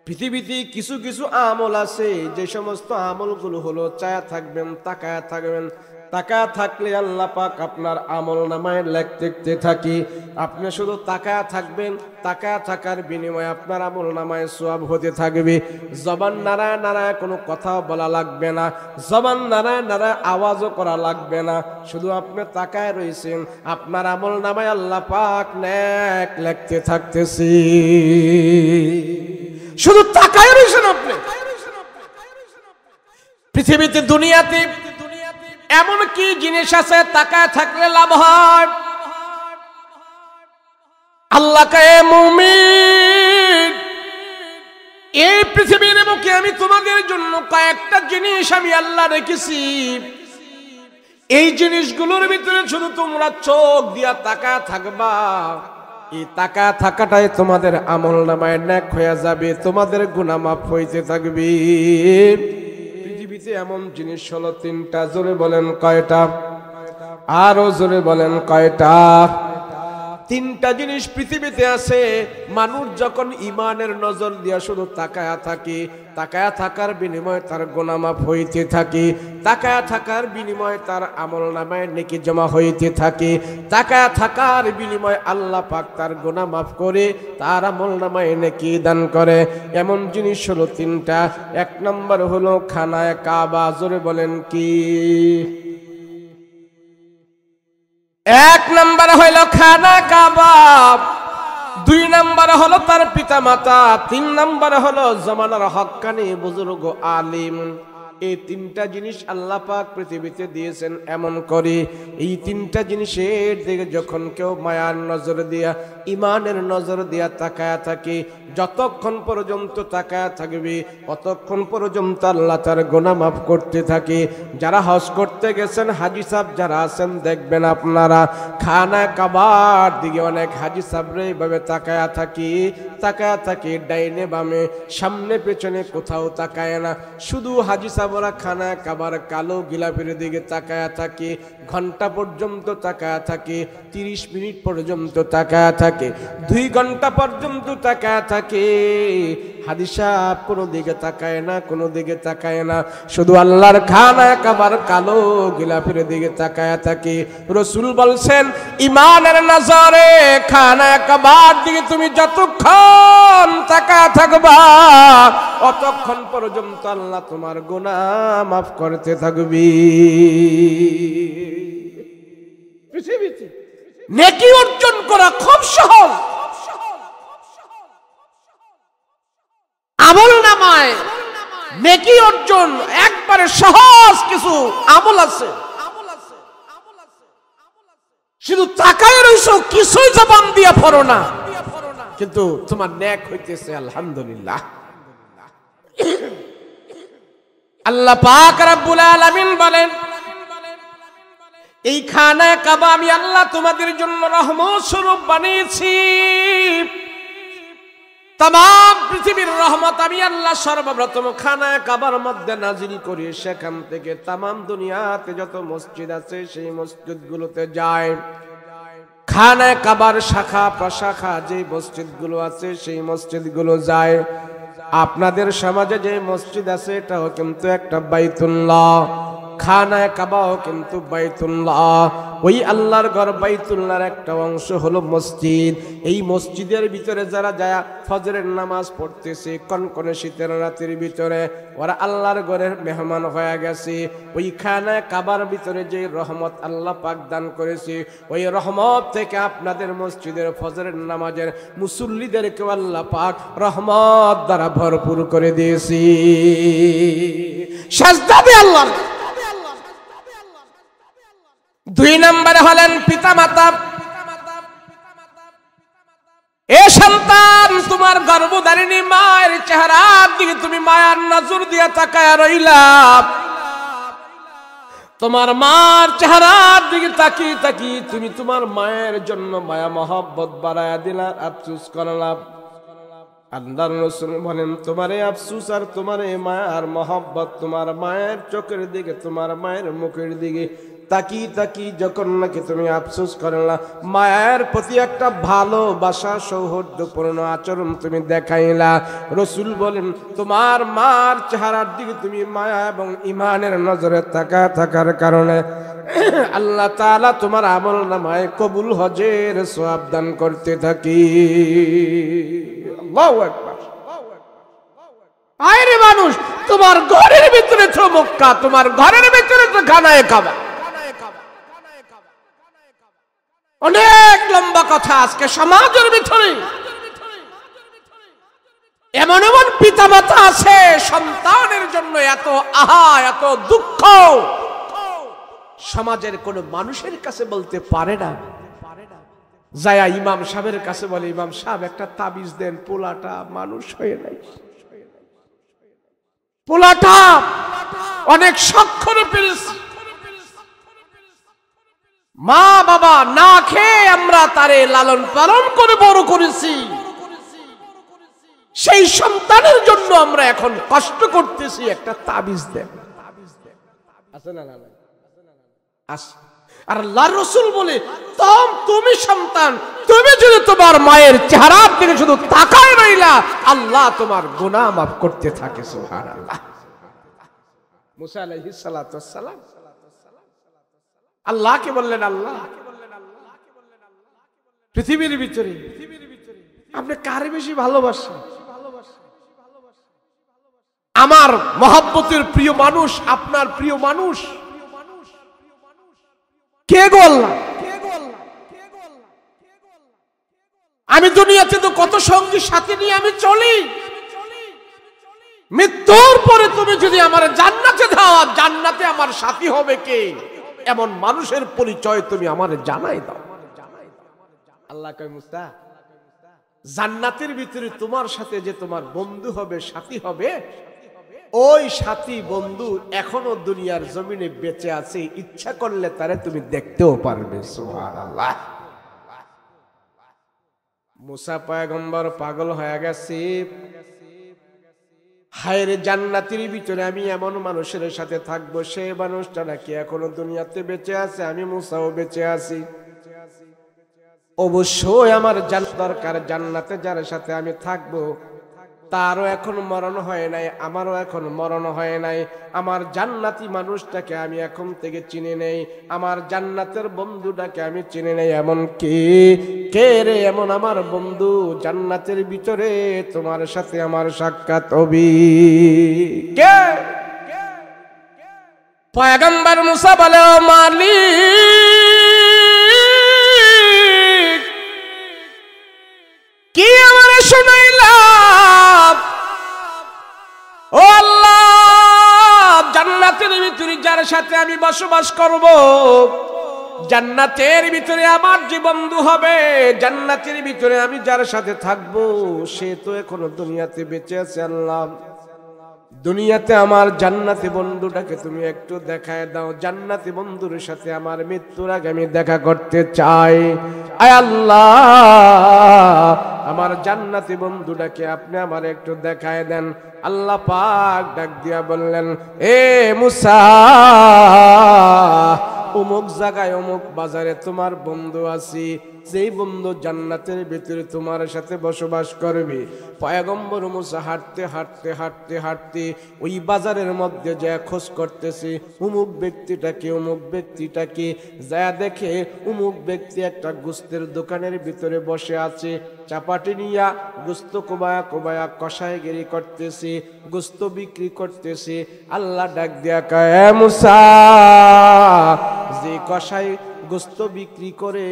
পৃথিবীতে কিছু কিছু আমল আছে যে সমস্ত আমলগুলো হলো চায়া থাকবেন, তাকায়া থাকবেন, তাকায়া থাকলে আল্লাহ পাক আপনার আমল নামায় লিখতে থাকি। আপনি শুধু তাকায়া থাকবেন, তাকায়া থাকার বিনিময়ে আপনার আমল নামায় সওয়াব হতে থাকবে। জবান নাড়ায় নাড়ায় কোনো কথাও বলা লাগবে না, জবান নাড়ায় নাড়ায় আওয়াজও করা লাগবে না, শুধু আপনি তাকায় রয়েছেন, আপনার আমল নামায় আল্লাহ পাক নেক লিখতে থাকতেছি। শুধু তাকায় রয়েছেন আপনি। পৃথিবীতে দুনিয়াতে এমন কি জিনিস আছে তাকায় থাকলে লাভ হয়? আল্লাহ কয় মুমিন এই পৃথিবীর বুকে আমি তোমাদের জন্য কয়েকটা জিনিস আমি আল্লাহ রেখেছি, এই জিনিসগুলোর ভিতরে শুধু তোমরা চোখ দিয়া তাকায় থাকবা, এই তাকায় থাকাটাই তোমাদের আমল নামায় নেক হয়ে যাবে, তোমাদের গুনাহ মাফ হইতে থাকবে। পৃথিবীতে এমন জিনিস হলো তিনটা। জোরে বলেন কয়টা? আরো জোরে বলেন কয়টা? তিনটা জিনিস পৃথিবীতে আছে। মানুষ যখন ইমানের নজর দিয়া শুধু তাকায়া থাকে, তাকায়া থাকার বিনিময়ে তার গুনাহ মাফ হইতে থাকে, তাকায়া থাকার বিনিময়ে তার আমল নামায় নেকি জমা হইতে থাকে, তাকায়া থাকার বিনিময়ে আল্লাহ পাক তার গুনাহ মাফ করে তার আমল নামায় নেকি দান করে। এমন জিনিস হলো তিনটা। এক নম্বর হলো খানায়ে কাবা। জোরে বলেন কি? এক নম্বর হইল খানা কাবা, দুই নম্বর হলো তার পিতা মাতা, তিন নম্বর হলো জমানার হক্কানি বুজুর্গ আলিম। এই তিনটা জিনিস আল্লাহ পাক পৃথিবীতে দিয়েছেন এমন করে। এই তিনটা জিনিসের দিকে যখন কেউ মায়ার নজর দিয়া, ইমানের নজর দিয়া তাকায়া থাকে, যতক্ষণ পর্যন্ত তাকায়া থাকবে ততক্ষণ পর্যন্ত আল্লাহ তার গুনাহ মাফ করতে থাকে। যারা হজ করতে গেছেন হাজী সাহেব যারা আছেন দেখবেন আপনারা খানা কাবার দিকে অনেক হাজী সাহেবরা এইভাবে তাকায়া থাকি, তাকায়া থাকি ডাইনে বামে, সামনে পেছনে কোথাও তাকায় না, শুধু হাজী সাহেবরা খানা কাবার কালো গিলাপের দিকে তাকায়া থাকে, ঘন্টা পর্যন্ত তাকায়া থাকে, 30 মিনিট পর্যন্ত তাকায়া থাকে, 2 ঘন্টা পর্যন্ত তাকায়া থাকে। হাজী সাহেব কোনো দিকে তাকায় না, কোনো দিকে তাকায় না, শুধু আল্লাহর খানা কাবার কালো গিলাপের দিকে তাকায়া থাকে। রাসূল বলছেন ইমানের নজরে খানা কাবার দিকে তুমি যতক্ষণ তাকায়া থাকবা ততক্ষণ পর্যন্ত আল্লাহ তোমার গুনাহ মাফ করতে থাকবে। পৃথিবীতে নেকি অর্জন করা খুব সহজ। আমল নামায় নেকি অর্জন একবারে সহজ কিছু আমল আছে, শুধু তাকায় রইছো, কিছুই জবান দিয়া পড়ো না, কিন্তু তোমার নেক হইতেছে আলহামদুলিল্লাহ। আল্লাহ পাক রব্বুল আলামিন বলেন এই খানা কাবা আমি আল্লাহ তোমাদের জন্য রহমত স্বরূপ বানিয়েছি। तमाम पृथिवीर रहमत आमी आल्लाह सर्वप्रथम खाना काबार मध्य नाजिल करी सेखान थेके तमाम दुनियाते जत मस्जिद आछे सेई मस्जिदगुलोते जाय। खाना काबार शाखा प्रशाखा जे मस्जिदगुलो आछे सेई मस्जिदगुलो जाय। आपनादेर समाजे जे मस्जिद आछे एटाओ किन्तु एकटा बायतुल्लाह, खाना काबाओ किन्तु बायतुल्लाह। ওই আল্লাহর ঘর বাইতুল্লাহর একটা অংশ হলো মসজিদ। এই মসজিদের ভিতরে যারা যায় ফজরের নামাজ পড়তেছে কনকনে শীতের রাতের ভিতরে, ওরা আল্লাহর ঘরের মেহমান হয়ে গেছে। ওই খানায় কাবার ভিতরে যে রহমত আল্লাহ পাক দান করেছে, ওই রহমত থেকে আপনাদের মসজিদের ফজরের নামাজের মুসল্লিদেরকে আল্লাহ পাক রহমত দ্বারা ভরপুর করে দিয়েছি। সাজদা দিয়ে আল্লাহ। দুই নম্বরে হলেন পিতামাতা। এ সন্তান, তোমার গর্ভধারিণী মায়ের চেহারার দিকে তুমি মায়ার নজর দিয়ে তাকায় রইলা। তোমার মার চেহারার দিকে তাকিয়ে তাকিয়ে তুমি তোমার মায়ের জন্য মায়া মহব্বত বাড়ায়া দিলা, আফসোস করলাম। আল্লাহর রাসূল বলেন, তোমার এই আফসোস আর তোমার এই মায়ার মহব্বত, তোমার মায়ের চোখের দিকে, তোমার মায়ের মুখের দিকে তাকিয়ে তাকিয়ে যখন নাকি তুমি আফসোস করলা, মায়ের প্রতি একটা ভালোবাসা সৌহার্দ্যপূর্ণ আচরণ তুমি দেখাইলা, রাসূল বলেন তোমার মার চেহারার দিকে তুমি মায়া এবং ঈমানের নজরে তাকায় থাকার কারণে আল্লাহ তাআলা তোমার আমলনামায় কবুল হজের সওয়াব দান করতে থাকি। আল্লাহু আকবার। আরে মানুষ, তোমার ঘরের ভিতরে তো মক্কা, তোমার ঘরের ভিতরে তো খানায়ে কাবা। অনেক লম্বা কথা। আজকে সমাজের ভিতরে এমন এমন পিতামাতা আছে সন্তানের জন্য এত আহা, এত দুঃখ, সমাজের কোন মানুষের কাছে বলতে পারে না। যায়া ইমাম সাহেবের কাছে বলে, ইমাম সাহেব একটা তাবিজ দেন, পোলাটা মানুষ হয়ে নাই। পোলাটা অনেক স্বাক্ষর পেয়েছে, মা বাবা না খেয়ে আমরা তারে লালন পালন করে বড় করেছি, সেই সন্তানের জন্য আমরা এখন কষ্ট করতেছি, একটা তাবিজ দেন। আছে না? আর আল্লাহর রাসূল বলে, তুমি সন্তান, তুমি যদি তোমার মায়ের চেহারার দিকে শুধু তাকায় রইলা, আল্লাহ তোমার গুনাহ মাফ করতে থাকে। সুবহানাল্লাহ। মুসা আলাইহিস সালাতু ওয়াস সালাম আল্লাহকে বললেন, আল্লাহ পৃথিবীর ভিতরে আপনি কারে বেশি ভালোবাসেন? আমার মহব্বতের প্রিয় মানুষ, আপনার প্রিয় মানুষ কে গো আল্লাহ? আমি দুনিয়াতে তো কত সঙ্গী সাথী নিয়ে আমি চলি, মৃত্যুর পরে তুমি যদি আমার জান্নাতে দাও, জান্নাতে আমার সাথী হবে কে? এমন মানুষের পরিচয় তুমি আমার জানাই দাও। আল্লাহ কয়, মুসা, জান্নাতের ভিতরে তোমার সাথে যে তোমার বন্ধু হবে, সাথী হবে, ওই সাথী বন্ধু এখনো দুনিয়ার জমিনে বেঁচে আছে, ইচ্ছা করলে তারে তুমি দেখতেও পারবে। সুবহানাল্লাহ। মুসা পয়গম্বর পাগল হয়ে গেছে, হায়রে জান্নাতের ভিতরে আমি এমন মানুষের সাথে থাকবো, সে মানুষটা নাকি এখনো দুনিয়াতে বেঁচে আছে, আমি মুসাও বেঁচে আছি। অবশ্যই আমার দরকার, জান্নাতে যার সাথে আমি থাকবো তারও এখন মরণ হয় নাই, আমারও এখন মরণ হয় নাই। আমার জান্নাতি মানুষটাকে আমি এখন থেকে চিনে নেই, আমার জান্নাতের বন্ধুটাকে আমি চিনে নেই। এমন কে রে এমন আমার বন্ধু জান্নাতের ভিতরে তোমার সাথে আমার সাক্ষাৎ হবি? কে? পয়গম্বর মুসা বলে, ও মালিক, কি আমারে শুনাইলাম? ও আল্লাহ, জান্নাতের ভিতরে যার সাথে আমি বসবাস করব, জান্নাতের ভিতরে আমার যে বন্ধু হবে, জান্নাতের ভিতরে আমি যার সাথে থাকবো, সে তো এখনো দুনিয়াতে বেঁচে আছে। আল্লাহ, দুনিয়াতে আমার জান্নাতি বন্ধুটাকে তুমি একটু দেখায় দাও, জান্নাতি বন্ধুর সাথে আমার মৃত্যুর আগে আমি দেখা করতে চাই। আয় আল্লাহ, আমার জান্নাতি বন্ধুটাকে আপনি আমার একটু দেখায় দেন। আল্লাহ পাক ডাক দিয়া বললেন, এ মুসা, অমুক জায়গায় অমুক বাজারে তোমার বন্ধু আছি, যেই বন্ধু জান্নাতের ভিতরে তোমার সাথে বসবাস করবে। পয়গম্বর মুসা হাঁটতে হাঁটতে হাঁটতে হাঁটতে ওই বাজারের মধ্যে যা খোঁজ করতেছে অমুক ব্যক্তিটাকে যা দেখে অমুক ব্যক্তি একটা গোস্তের দোকানের ভিতরে বসে আছে, চাপাটি নিয়া গোস্ত কোবায়া কোবায়া কষাইগিরি করতেছে, গোস্ত বিক্রি করতেছে। আল্লাহ ডাক দিয়া কয়, এ মুসা, যে কষাই গোস্ত বিক্রি করে,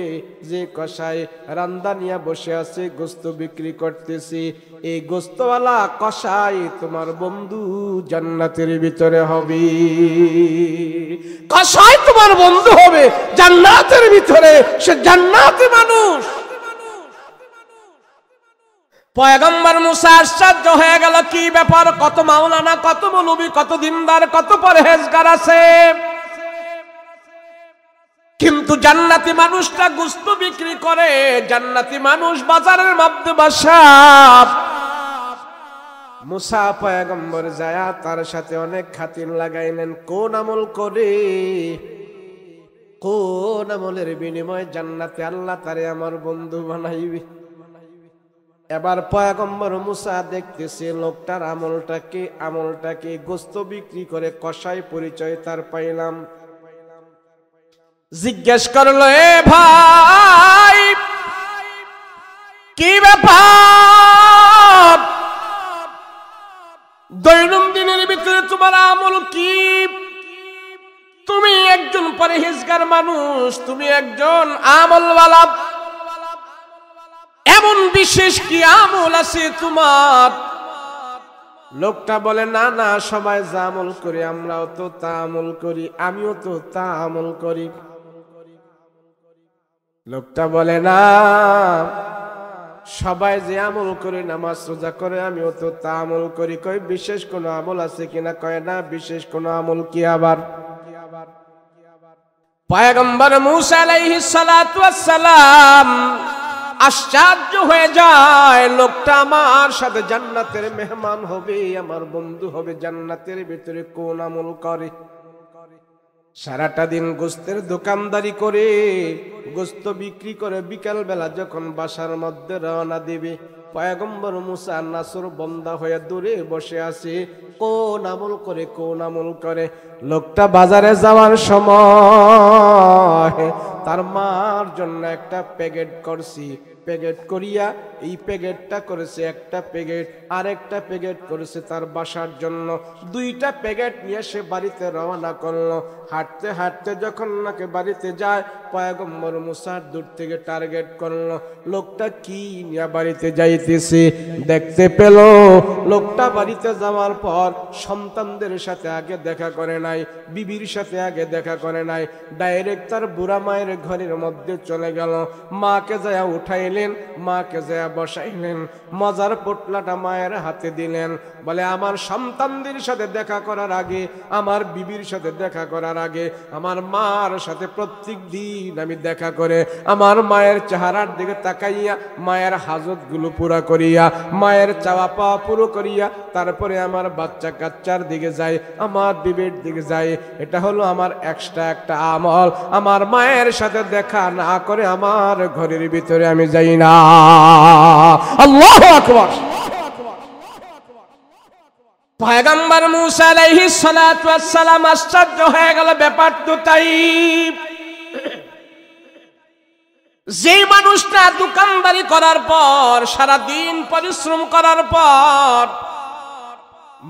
যে কষাই রান্দা নিয়ে বসে আছে গোস্ত বিক্রি করতেছে, এই গোস্তওয়ালা কষাই তোমার বন্ধু জান্নাতের ভিতরে হবে। কষাই তোমার বন্ধু হবে জান্নাতের ভিতরে, সে জান্নাতি মানুষ। পয়গম্বর মুসা আশ্চর্য হয়ে গেল, কি ব্যাপার, কত মাওলানা, কত মৌলবী, কত দিনদার, কত পরহেজগার আছে, কিন্তু জান্নাতি মানুষটা গোস্ত বিক্রি করে, জান্নাতি মানুষ বাজারের মধ্যে বসা। মুসা পয়গম্বর যায়া তার সাথে অনেক খাতির লাগাইলেন, কোন আমল করে, কোন আমলের বিনিময়ে জান্নাতে আল্লাহ তারে আমার বন্ধু বানাইবে। এবার পয়গম্বর মুসা দেখতেছে লোকটার আমলটাকে গোস্ত বিক্রি করে কষাই পরিচয় তার পাইলাম। জিজ্ঞেস করলো, এ ভাই, কি ব্যাপার, দৈনন্দিনের ভিতরে তোমার আমল কি? তুমি একজন পরহেজগার মানুষ, তুমি একজন আমলওয়ালা, এমন বিশেষ কি আমল আছে তোমার? লোকটা বলে, না না, সবাই যা আমল করি আমরাও তো তা আমল করি, আমিও তো তা আমল করি। লোকটা বলে, না, সবাই যে আমল করে, নামাজ রোজা করে, আমিও তো তা আমল করি। কই বিশেষ কোনো আমল আছে কিনা? কয় না, বিশেষ কোনো আমল কি আবার? পয়গম্বর মুসা আলাইহিস সালাতু ওয়াস সালাম আশ্চর্য হয়ে যায়, লোকটা আমার সাথে জান্নাতের মেহমান হবে, আমার বন্ধু হবে, জান্নাতের ভিতরে কোন আমল করে? সারাটা দিন গোস্তের দোকানদারি করে, গোস্ত বিক্রি করে, বিকাল বেলা যখন বাসার মধ্যে রওনা দিবে, পয়গম্বর মুসা নাসর বন্দা হয়ে দূরে বসে আছে, কোন আমল করে, কোন আমল করে? লোকটা বাজারে যাওয়ার সময় তার মার জন্য একটা প্যাকেট করছি, প্যাকেট করিয়া এই প্যাকেটটা করেছে একটা প্যাকেট, আরেকটা প্যাকেট করেছে তার বাসার জন্য, দুইটা প্যাকেট নিয়ে সে বাড়িতে রওনা করলো। হাঁটতে হাঁটতে যখন নাকি বাড়িতে যায়, পয়গম্বর মুসার দূর থেকে টার্গেট করলো, লোকটা কি নিয়ে বাড়িতে যাইতেছে। দেখতে পেল লোকটা বাড়িতে যাওয়ার পর সন্তানদের সাথে আগে দেখা করে নাই, বিবির সাথে আগে দেখা করে নাই, ডাইরেক্ট তার বুড়া মায়ের ঘরের মধ্যে চলে গেল। মাকে যায় উঠাইলেন, মাকে যায় বসাইলেন, মজার পোটলাটা মায়ের হাতে দিলেন, বলে, আমার সন্তানদের সাথে দেখা করার আগে, আমার বিবির সাথে দেখা করার আগে, আমার মার সাথে প্রত্যেক দিন আমি দেখা করে আমার মায়ের চেহারার দিকে তাকাইয়া, মায়ের হাজত গুলো পুরা করিয়া, মায়ের চাওয়া পাওয়া পুরো করিয়া, তারপরে আমার বাচ্চা কাচ্চার দিকে যাই, আমার বিবির দিকে যাই। এটা হলো আমার এক্সট্রা একটা আমল। আমার মায়ের সাথে দেখা না করে আমার ঘরের ভিতরে আমি যাই না। আল্লাহু আকবার। পয়গম্বর মুসা আলাইহিস সালাতু ওয়াস সালাম আশ্চর্য হয়ে গেল, ব্যাপার তো তাই। যে মানুষটা দোকানদারি করার পর, সারা দিন পরিশ্রম করার পর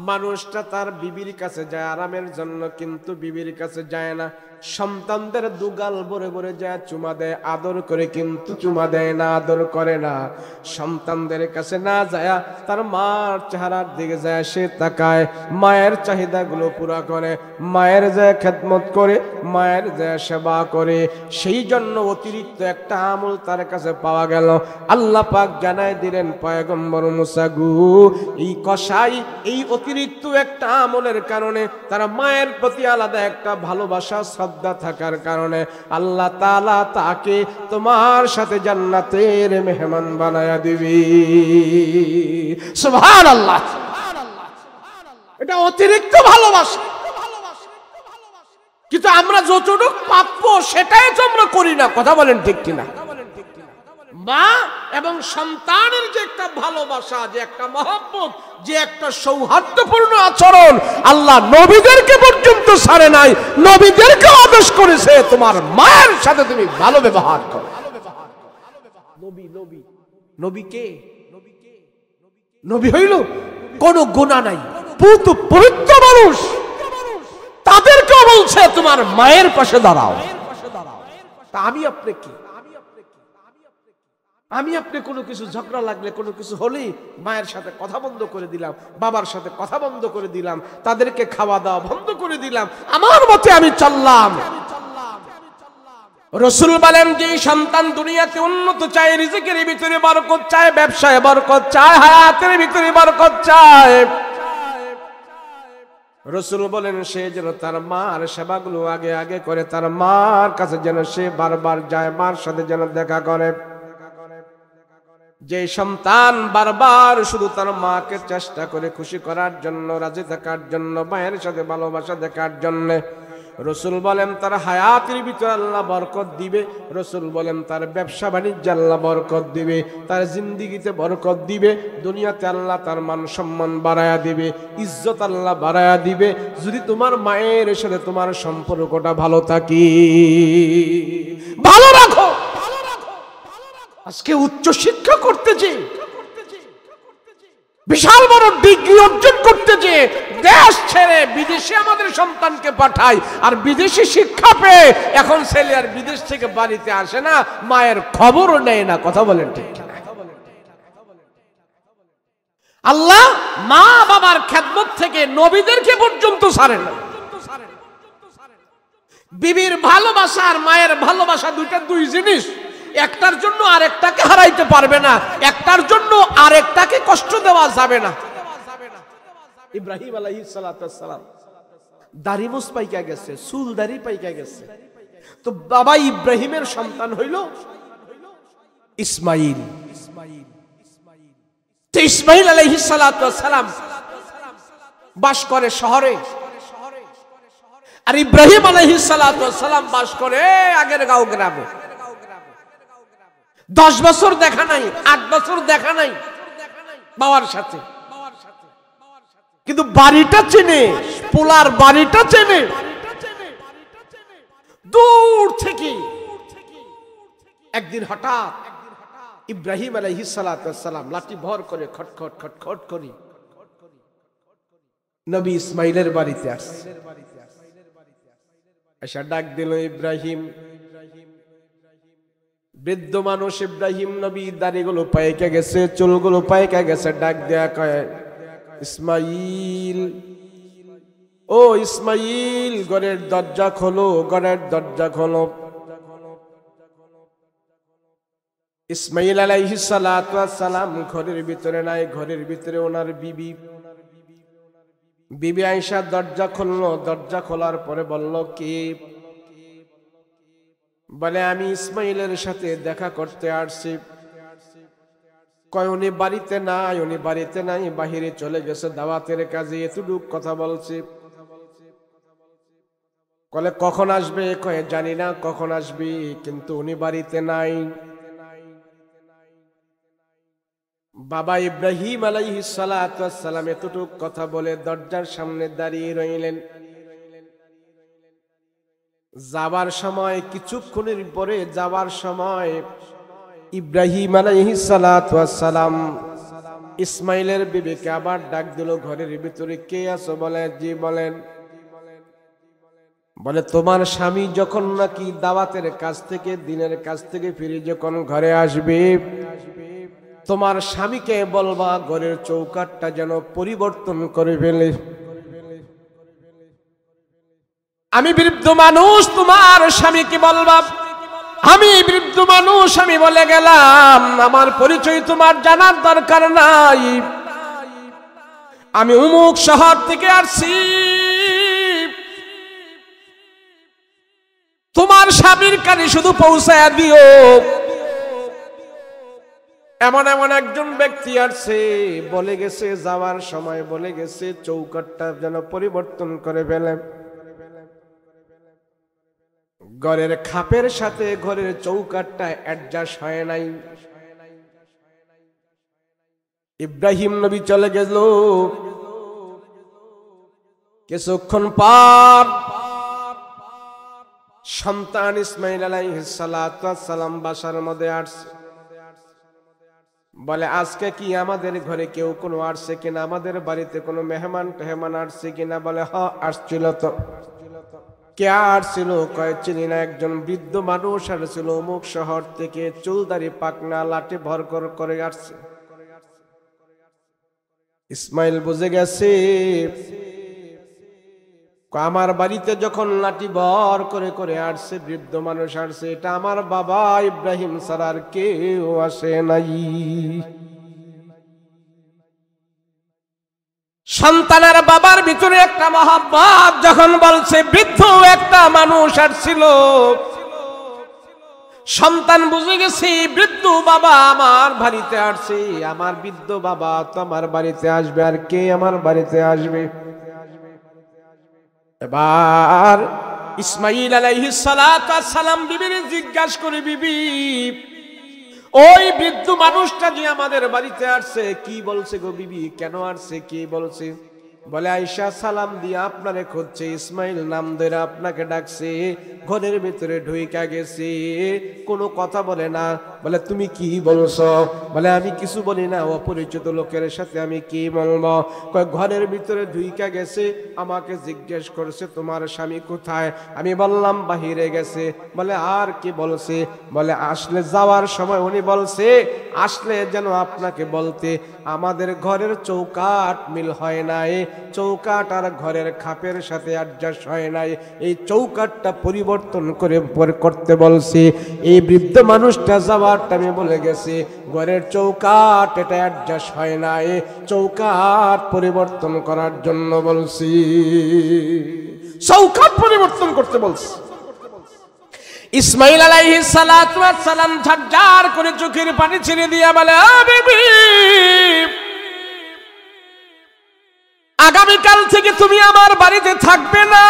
মানুষটা তার বিবির কাছে যায় আরামের জন্য, কিন্তু বিবির কাছে যায় না, সন্তানদের দুগাল ভরে ভরে যায় চুমা দেয়, আদর করে, কিন্তু চুমা দেয় না, আদর করে না। সন্তানদের কাছে না যায় তার মার চেহারার দিকে যায় সে তাকায়, মায়ের চাহিদাগুলো পুরা করে, মায়ের যায় খেদমত করে, মায়ের যায় সেবা করে। সেই জন্য অতিরিক্ত একটা আমল তার কাছে পাওয়া গেল। আল্লাহ পাক জানায় দিলেন, পয়গম্বর মুসা গো, এই কসাই এই অতিরিক্ত একটা আমলের কারণে, তার মায়ের প্রতি আলাদা একটা ভালোবাসা শ্রদ্ধা থাকার কারণে আল্লাহ তাআলা তাকে তোমার সাথে জান্নাতের মেহমান বানায়া দিবি। সুবহানাল্লাহ। এটা অতিরিক্ত ভালোবাসা। কিন্তু আমরা যতটুকু প্রাপ্য সেটাই তো আমরা করি না, কথা বলেন ঠিক কিনা? মা এবং সন্তানের যে একটা ভালোবাসা, যে একটা মহব্বত, যে একটা সৌহার্দ্যপূর্ণ আচরণ, আল্লাহ নবীদেরকে পর্যন্ত ছাড়ে নাই, নবীদেরকে আদেশ করেছে তোমার মায়ের সাথে তুমি ভালো ব্যবহার করো। নবী নবী নবী কে? নবী হইল কোন গুনাহ নাই, পুত পবিত্র মানুষ, তাদেরকে বলছে তোমার মায়ের পাশে দাঁড়াও। তা আমি আপনি কি? আমি আপনি কোনো কিছু ঝগড়া লাগলে, কোনো কিছু হলেই মায়ের সাথে কথা বন্ধ করে দিলাম, বাবার সাথে কথা বন্ধ করে দিলাম, তাদেরকে খাওয়া দাওয়া বন্ধ করে দিলাম, আমার মতে আমি চললাম। রাসূল বলেন যে সন্তান দুনিয়াতে উন্নত চায়, রিজিকের ভিতরে বরকত চায়, ব্যবসায় বরকত চায়, হায়াতের ভিতরে বরকত চায়, রাসূল বলেন সে যেন তার মার সেবাগুলো আগে আগে করে, তার মার কাছে যেন সে বারবার যায়, মার সাথে যেন দেখা করে। যে সন্তান বারবার শুধু তার মাকে চেষ্টা করে খুশি করার জন্য, রাজি থাকার জন্য, মায়ের সাথে ভালোবাসা দেখার জন্য, রাসূল বলেন তার হায়াতের ভিতরে আল্লাহ বরকত দিবে। রাসূল বলেন তার ব্যবসা বাণিজ্যে আল্লাহ বরকত দিবে, তার জিন্দেগিতে বরকত দিবে, দুনিয়াতে আল্লাহ তার মান সম্মান বাড়ায়া দিবে, ইজ্জত আল্লাহ বাড়ায়া দিবে, যদি তোমার মায়ের সাথে তোমার সম্পর্কটা ভালো থাকে। ভালো রাখো। আজকে উচ্চ শিক্ষা করতে যে, বিশাল বড় ডিগ্রি অর্জন করতে যে দেশ ছেড়ে বিদেশে আমাদের সন্তানকে পাঠায়, আর বিদেশি শিক্ষা পেয়ে এখন ছেলে আর বিদেশ থেকে বাড়িতে আসে না, মায়ের খবরও নেয় না, কথা বলেন ঠিক না? আল্লাহ মা বাবার খেদমত থেকে নবীদেরকে পর্যন্ত ছাড়ে না। বিবির ভালোবাসা আর মায়ের ভালোবাসা দুই জিনিস, একটার জন্য আরেকটাকে হারাইতে পারবে না, একটার জন্য আরেকটাকে কষ্ট দেওয়া যাবে না। ইব্রাহিম আলাইহিস সালাম দাড়ি মুছ পাইকা গেছে, চুল দাড়ি পাইকা গেছে, তো বাবা ইব্রাহিমের সন্তান হইল ইসমাইল। তো ইসমাইল আলাইহিস সালাম বাস করে শহরে, আর ইব্রাহিম আলাইহিস সালাম বাস করে আগের গাঁও গ্রামে। 10 বছর দেখা নাই, 8 বছর দেখা নাই বাবার সাথে, কিন্তু বাড়িটা চেনে, পোলার বাড়িটা চেনে। দূর থেকে একদিন হঠাৎ ইব্রাহিম আলাইহিস সালাম লাঠি ভর করে খটখট খটখট করি নবী ইসমাইলের বাড়িতে আসছে। এসে ডাক দিল ইব্রাহিম। বৃদ্ধ মানুষ ইব্রাহিম নবী, দাড়িগুলো পাইকা গেছে, চুলগুলো পাইকা গেছে, ডাক দেয়া কয় ইসমাইল, ও ইসমাইল, ঘরের দরজা খোলো, ঘরের দরজা খোলো। ইসমাইল আলাইহিস সালাম ঘরের ভিতরে নাই, ঘরের ভিতরে ওনার বিবি আয়েশা দরজা খুললো। দরজা খোলার পরে বলল কি? বলে আমি ইসমাইলের সাথে দেখা করতে আসছি। কয় উনি বাড়িতে নাই, উনি বাড়িতে নাই, বাহিরে চলে গেছে দাওয়াতের কাজে, এতটুক কথা বলছি। কলে কখন আসবে? কয়ে জানি না কখন আসবি, কিন্তু উনি বাড়িতে নাই। বাবা ইব্রাহিম আলাইহিস সালাম এতটুক কথা বলে দরজার সামনে দাঁড়িয়ে রইলেন। যাবার সময়, কিছুক্ষণের পরে যাবার সময় ইব্রাহিম আলাইহিস সালাম ইসমাইলের বিবিকে আবার ডাক দিল ঘরের ভিতরে। কে আছো? বলে জি। বলেন? বলে তোমার স্বামী যখন নাকি দাওয়াতের কাছ থেকে, দিনের কাছ থেকে ফিরে যখন ঘরে আসবে, তোমার স্বামীকে বলবা ঘরের চৌকাঠটা যেন পরিবর্তন করে ফেলে। আমি বৃদ্ধ মানুষ, তোমার স্বামীকে বলবা আমি বৃদ্ধ মানুষ, আমি বলে গেলাম, আমার পরিচয় তোমার জানার দরকার নাই, আমি অমুক শহর থেকে আসছি, তোমার স্বামীর কানে শুধু পৌঁছায়া দিও। এমন এমন একজন ব্যক্তি আসছে, বলে গেছে যাওয়ার সময় বলে গেছে চৌকাঠটা যেন পরিবর্তন করে ফেলে। ঘরের খাপের সাথে ঘরের চৌকাঠটা অ্যাডজাস্ট হয় নাই। ইব্রাহিম নবী চলে গেল। কিছুক্ষণ পর সন্তান ইসমাইল আলাইহিস সালাতু ওয়াস সালাম বাসার মধ্যে আসছে। বলে আজকে কি আমাদের ঘরে কেউ কোনো আসছে কিনা, আমাদের বাড়িতে কোনো মেহমান আসছে কিনা? বলে হ্যাঁ আসছিল। তো কে আসছিল? কয় চিনি না, একজন বৃদ্ধ মানুষ আসছিল অমুক শহর থেকে, চুলদারি পাকনা লাঠি ভর করে আসছে। ইসমাইল বুঝে গেছে আমার বাড়িতে যখন লাঠি ভর করে আসছে, বৃদ্ধ মানুষ আসছে, এটা আমার বাবা ইব্রাহিম ছাড়া আর কেউ আসে নাই। সন্তানের বাবার ভিতরে একটা মহব্বত যখন বলছে বৃদ্ধ একটা মানুষ আসছিল, সন্তান বুঝে গেছে বৃদ্ধ বাবা আমার বাড়িতে আসছে, আমার বৃদ্ধ বাবা তো আমার বাড়িতে আসবে, আর কে আমার বাড়িতে আসবে? এবার ইসমাইল আলাইহিস সালাতু ওয়াস সালাম বিবির জিজ্ঞাসা করে, বিবি ওই বৃদ্ধ মানুষটা যে আমাদের বাড়িতে আসছে কি বলছে গো বিবি, কেন আসছে, কি বলছে? বলে আয়েশা সালাম দিয়ে আপনারে খুঁজছে, ইসমাইল নাম ধরে আপনাকে ডাকছে, ঘরের ভিতরে ঢুইকা গেছে, কোনো কথা বলে না। বলে তুমি কি বলছো? বলে আমি কিছু বলি না, অপরিচিত লোকের সাথে আমি কি বলবো? কয় ঘরের ভিতরে ঢুইকা গেছে, আমাকে জিজ্ঞেস করছে তোমার স্বামী কোথায়? আমি বললাম বাহিরে গেছে। বলে আর কি বলছে? বলে আসলে যাওয়ার সময় উনি বলছে আসলে যেন আপনাকে বলতে আমাদের ঘরের চৌকাঠ মিল হয় নাই, চৌকাঠ আর ঘরের খাপের সাথে অ্যাডজাস্ট হয় নাই, এই চৌকাঠটা পরিবর্তন করতে বলছি। এই বৃদ্ধ মানুষটা যাওয়ার টাইমে বলে গেছে ঘরের চৌকাঠ এটা অ্যাডজাস্ট হয় নাই, চৌকাঠ পরিবর্তন করার জন্য বলছি, চৌকাঠ পরিবর্তন করতে বলছি। ইসমাইল আলাইহিস সালাতু ওয়াস সালাম ঝরঝর করে চোখের পানি ছেড়ে দিয়া বলে, বিবি আগামীকাল থেকে তুমি আমার বাড়িতে থাকবে না,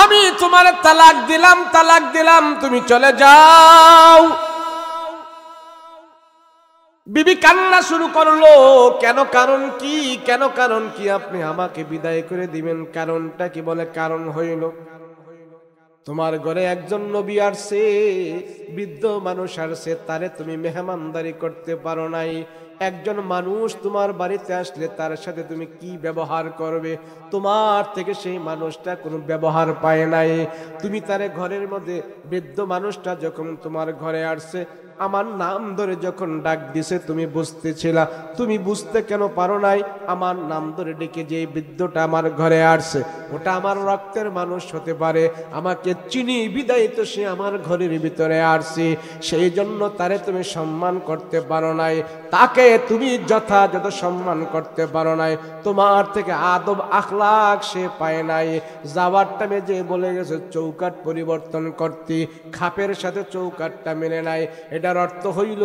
আমি তোমার তালাক দিলাম, তুমি চলে যাও। বিবি কান্না শুরু করলো, কেন, কারণ কি আপনি আমাকে বিদায় করে দিবেন, কারণটা কি? বলে কারণ হইল তোমার ঘরে একজন নবী আসছে, বৃদ্ধ মানুষ আসছে, তারে তুমি মেহমানদারি করতে পারো নাই। একজন মানুষ তোমার বাড়িতে আসলে তার সাথে তুমি কি ব্যবহার করবে, তোমার থেকে সেই মানুষটা কোনো ব্যবহার পায় নাই। তুমি তারে ঘরের মধ্যে, বৃদ্ধ মানুষটা যখন তোমার ঘরে আসছে আমার নাম ধরে যখন ডাক দিছে তুমি বুঝতেছিলা, তুমি বুঝতে কেন পারো নাই? আমার নাম ধরে ডেকে যে বৃদ্ধটা আমার ঘরে আসছে ওটা আমার রক্তের মানুষ হতে পারে, আমাকে চিনি বিদায় তো সে আমার ঘরের ভিতরে আসছে, সেই জন্য তারে তুমি সম্মান করতে পারো নাই, তাকে তুমি যথাযথ সম্মান করতে পারো নাই, তোমার থেকে আদব আখলাক সে পায় নাই। যাওয়ার টাইমে যে বলে গেছে চৌকাঠ পরিবর্তন করতে, খাপের সাথে চৌকাঠটা মেনে নাই। এটার অর্থ হইল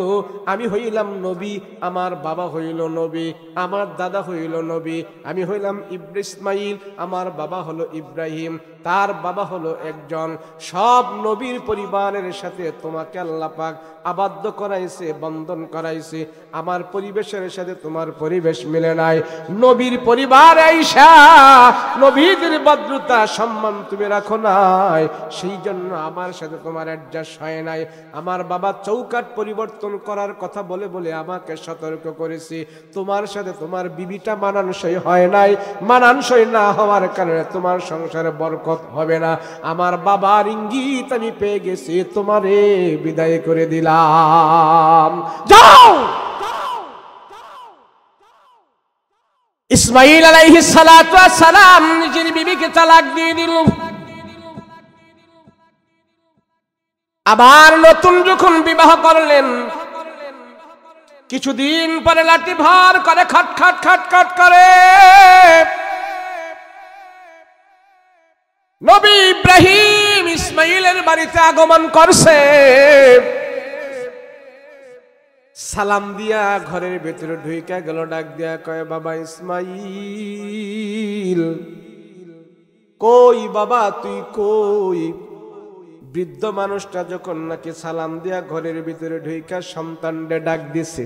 আমি হইলাম নবী, আমার বাবা হইল নবী, আমার দাদা হইল নবী, আমি হইলাম ইসমাইল, আমার বাবা হলো ইব্রাহিম, তার বাবা হলো একজন। সব নবীর পরিবারের সাথে তোমাকে আল্লাহ পাক আবদ্ধ করাইছে, বন্ধন করাইছে, আমার পরিবেশের সাথে তোমার পরিবেশ মিলে নাই। নবীর পরিবার আয়েশা, নবীদের ভদ্রতা সম্মান তুমি রাখো নাই, সেই জন্য আমার সাথে তোমার অ্যাডজাস্ট হয় নাই। আমার বাবা চৌকাঠ পরিবর্তন করার কথা বলে বলে আমাকে সতর্ক করেছি, তোমার সাথে তোমার বিবিটা মানানসই হয় নাই, মানানসই না হওয়ার কারণে তোমার সংসারে বরকত হবে না। আমার বাবার ইঙ্গিত আমি পেয়ে গেছি, তোমারে বিদায় করে দিলাম, যাও। ইসমাইল আলাইহিস সালাতু ওয়াস সালাম নিজের বিবিকে তালাক দিয়ে দিল। আবার নতুন যখন বিবাহ করলেন, কিছুদিন পরে লাঠি ভার করে খটখট খটখট করে নবী ইব্রাহিম ইসমাইলের বাড়িতে আগমন করছে। সালাম দিয়া ঘরের ভেতরে ঢুইকা গেল, ডাক দিয়া কয়, বাবা ইসমাইল কই, বাবা তুই কই? বৃদ্ধ মানুষটা যখন নাকি সালাম দিয়া ঘরের ভিতরে ঢুইকা সন্তানরে ডাক দিছে,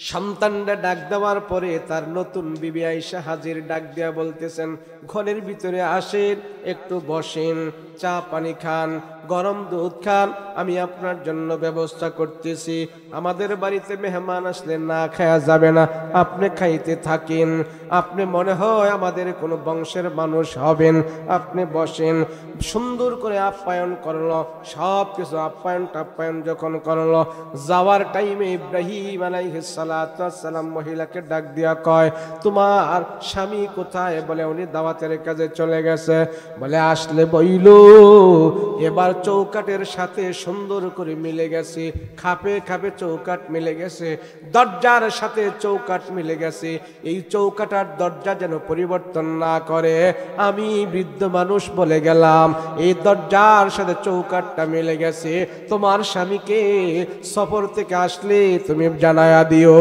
সন্তানরা ডাক দেওয়ার পরে তার নতুন বিবি আয়েশা হাজির, ডাক দিয়া বলতেছেন, ঘরের ভিতরে আসেন, একটু বসেন, চা পানি খান, গরম দুধ খান, আমি আপনার জন্য ব্যবস্থা করতেছি। আমাদের বাড়িতে মেহমান আসলে না খাওয়া যাবে না, আপনি খাইতে থাকেন, আপনি মনে হয় আমাদের কোনো বংশের মানুষ হবেন, আপনি বসেন। সুন্দর করে আপ্যায়ন করলো, সব কিছু আপ্যায়ন যখন করলো, যাওয়ার টাইমে ইব্রাহিম আলাইহিস সালাতু ওয়াস সালাম মহিলাকে ডাক দিয়া কয়, তোমার স্বামী কোথায়? বলে উনি দাওয়াতের কাজে চলে গেছে। বলে আসলে বইল, এবার চৌকাটের সাথে সুন্দর করে মিলে গেছে, খাপে খাপে চৌকাট মিলে গেছে, দরজার সাথে চৌকাট মিলে গেছে। এই চৌকাটার দরজা যেন পরিবর্তন না করে। আমি বৃদ্ধ মানুষ বলে গেলাম, এই দরজার সাথে চৌকাটটা মিলে গেছে, তোমার স্বামীকে সফর থেকে আসলে তুমি জানায়া দিও।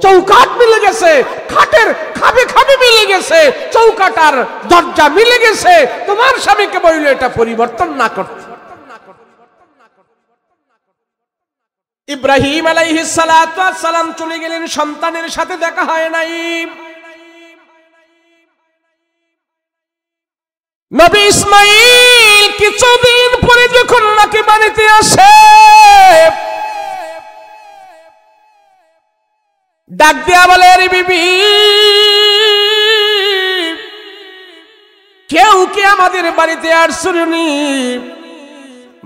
চৌকাট মিলে গেছে, খাটের খাপে খাপে মিলে গেছে, চৌকাটার দরজা মিলে গেছে, তোমার স্বামীকে বললো এটা পরিবর্তন না করতে। ইব্রাহিম আলাইহিস সালাতু ওয়াস সালাম চলে গেলেন, সন্তানের সাথে দেখা হয় নাই। নবী ইসমাইল কিছুদিন পরে যখন নাকি বাড়িতে আসে, ডাক দিয়া বলে, আরে বিবি, কেউ কি আমাদের বাড়িতে আসছেনি?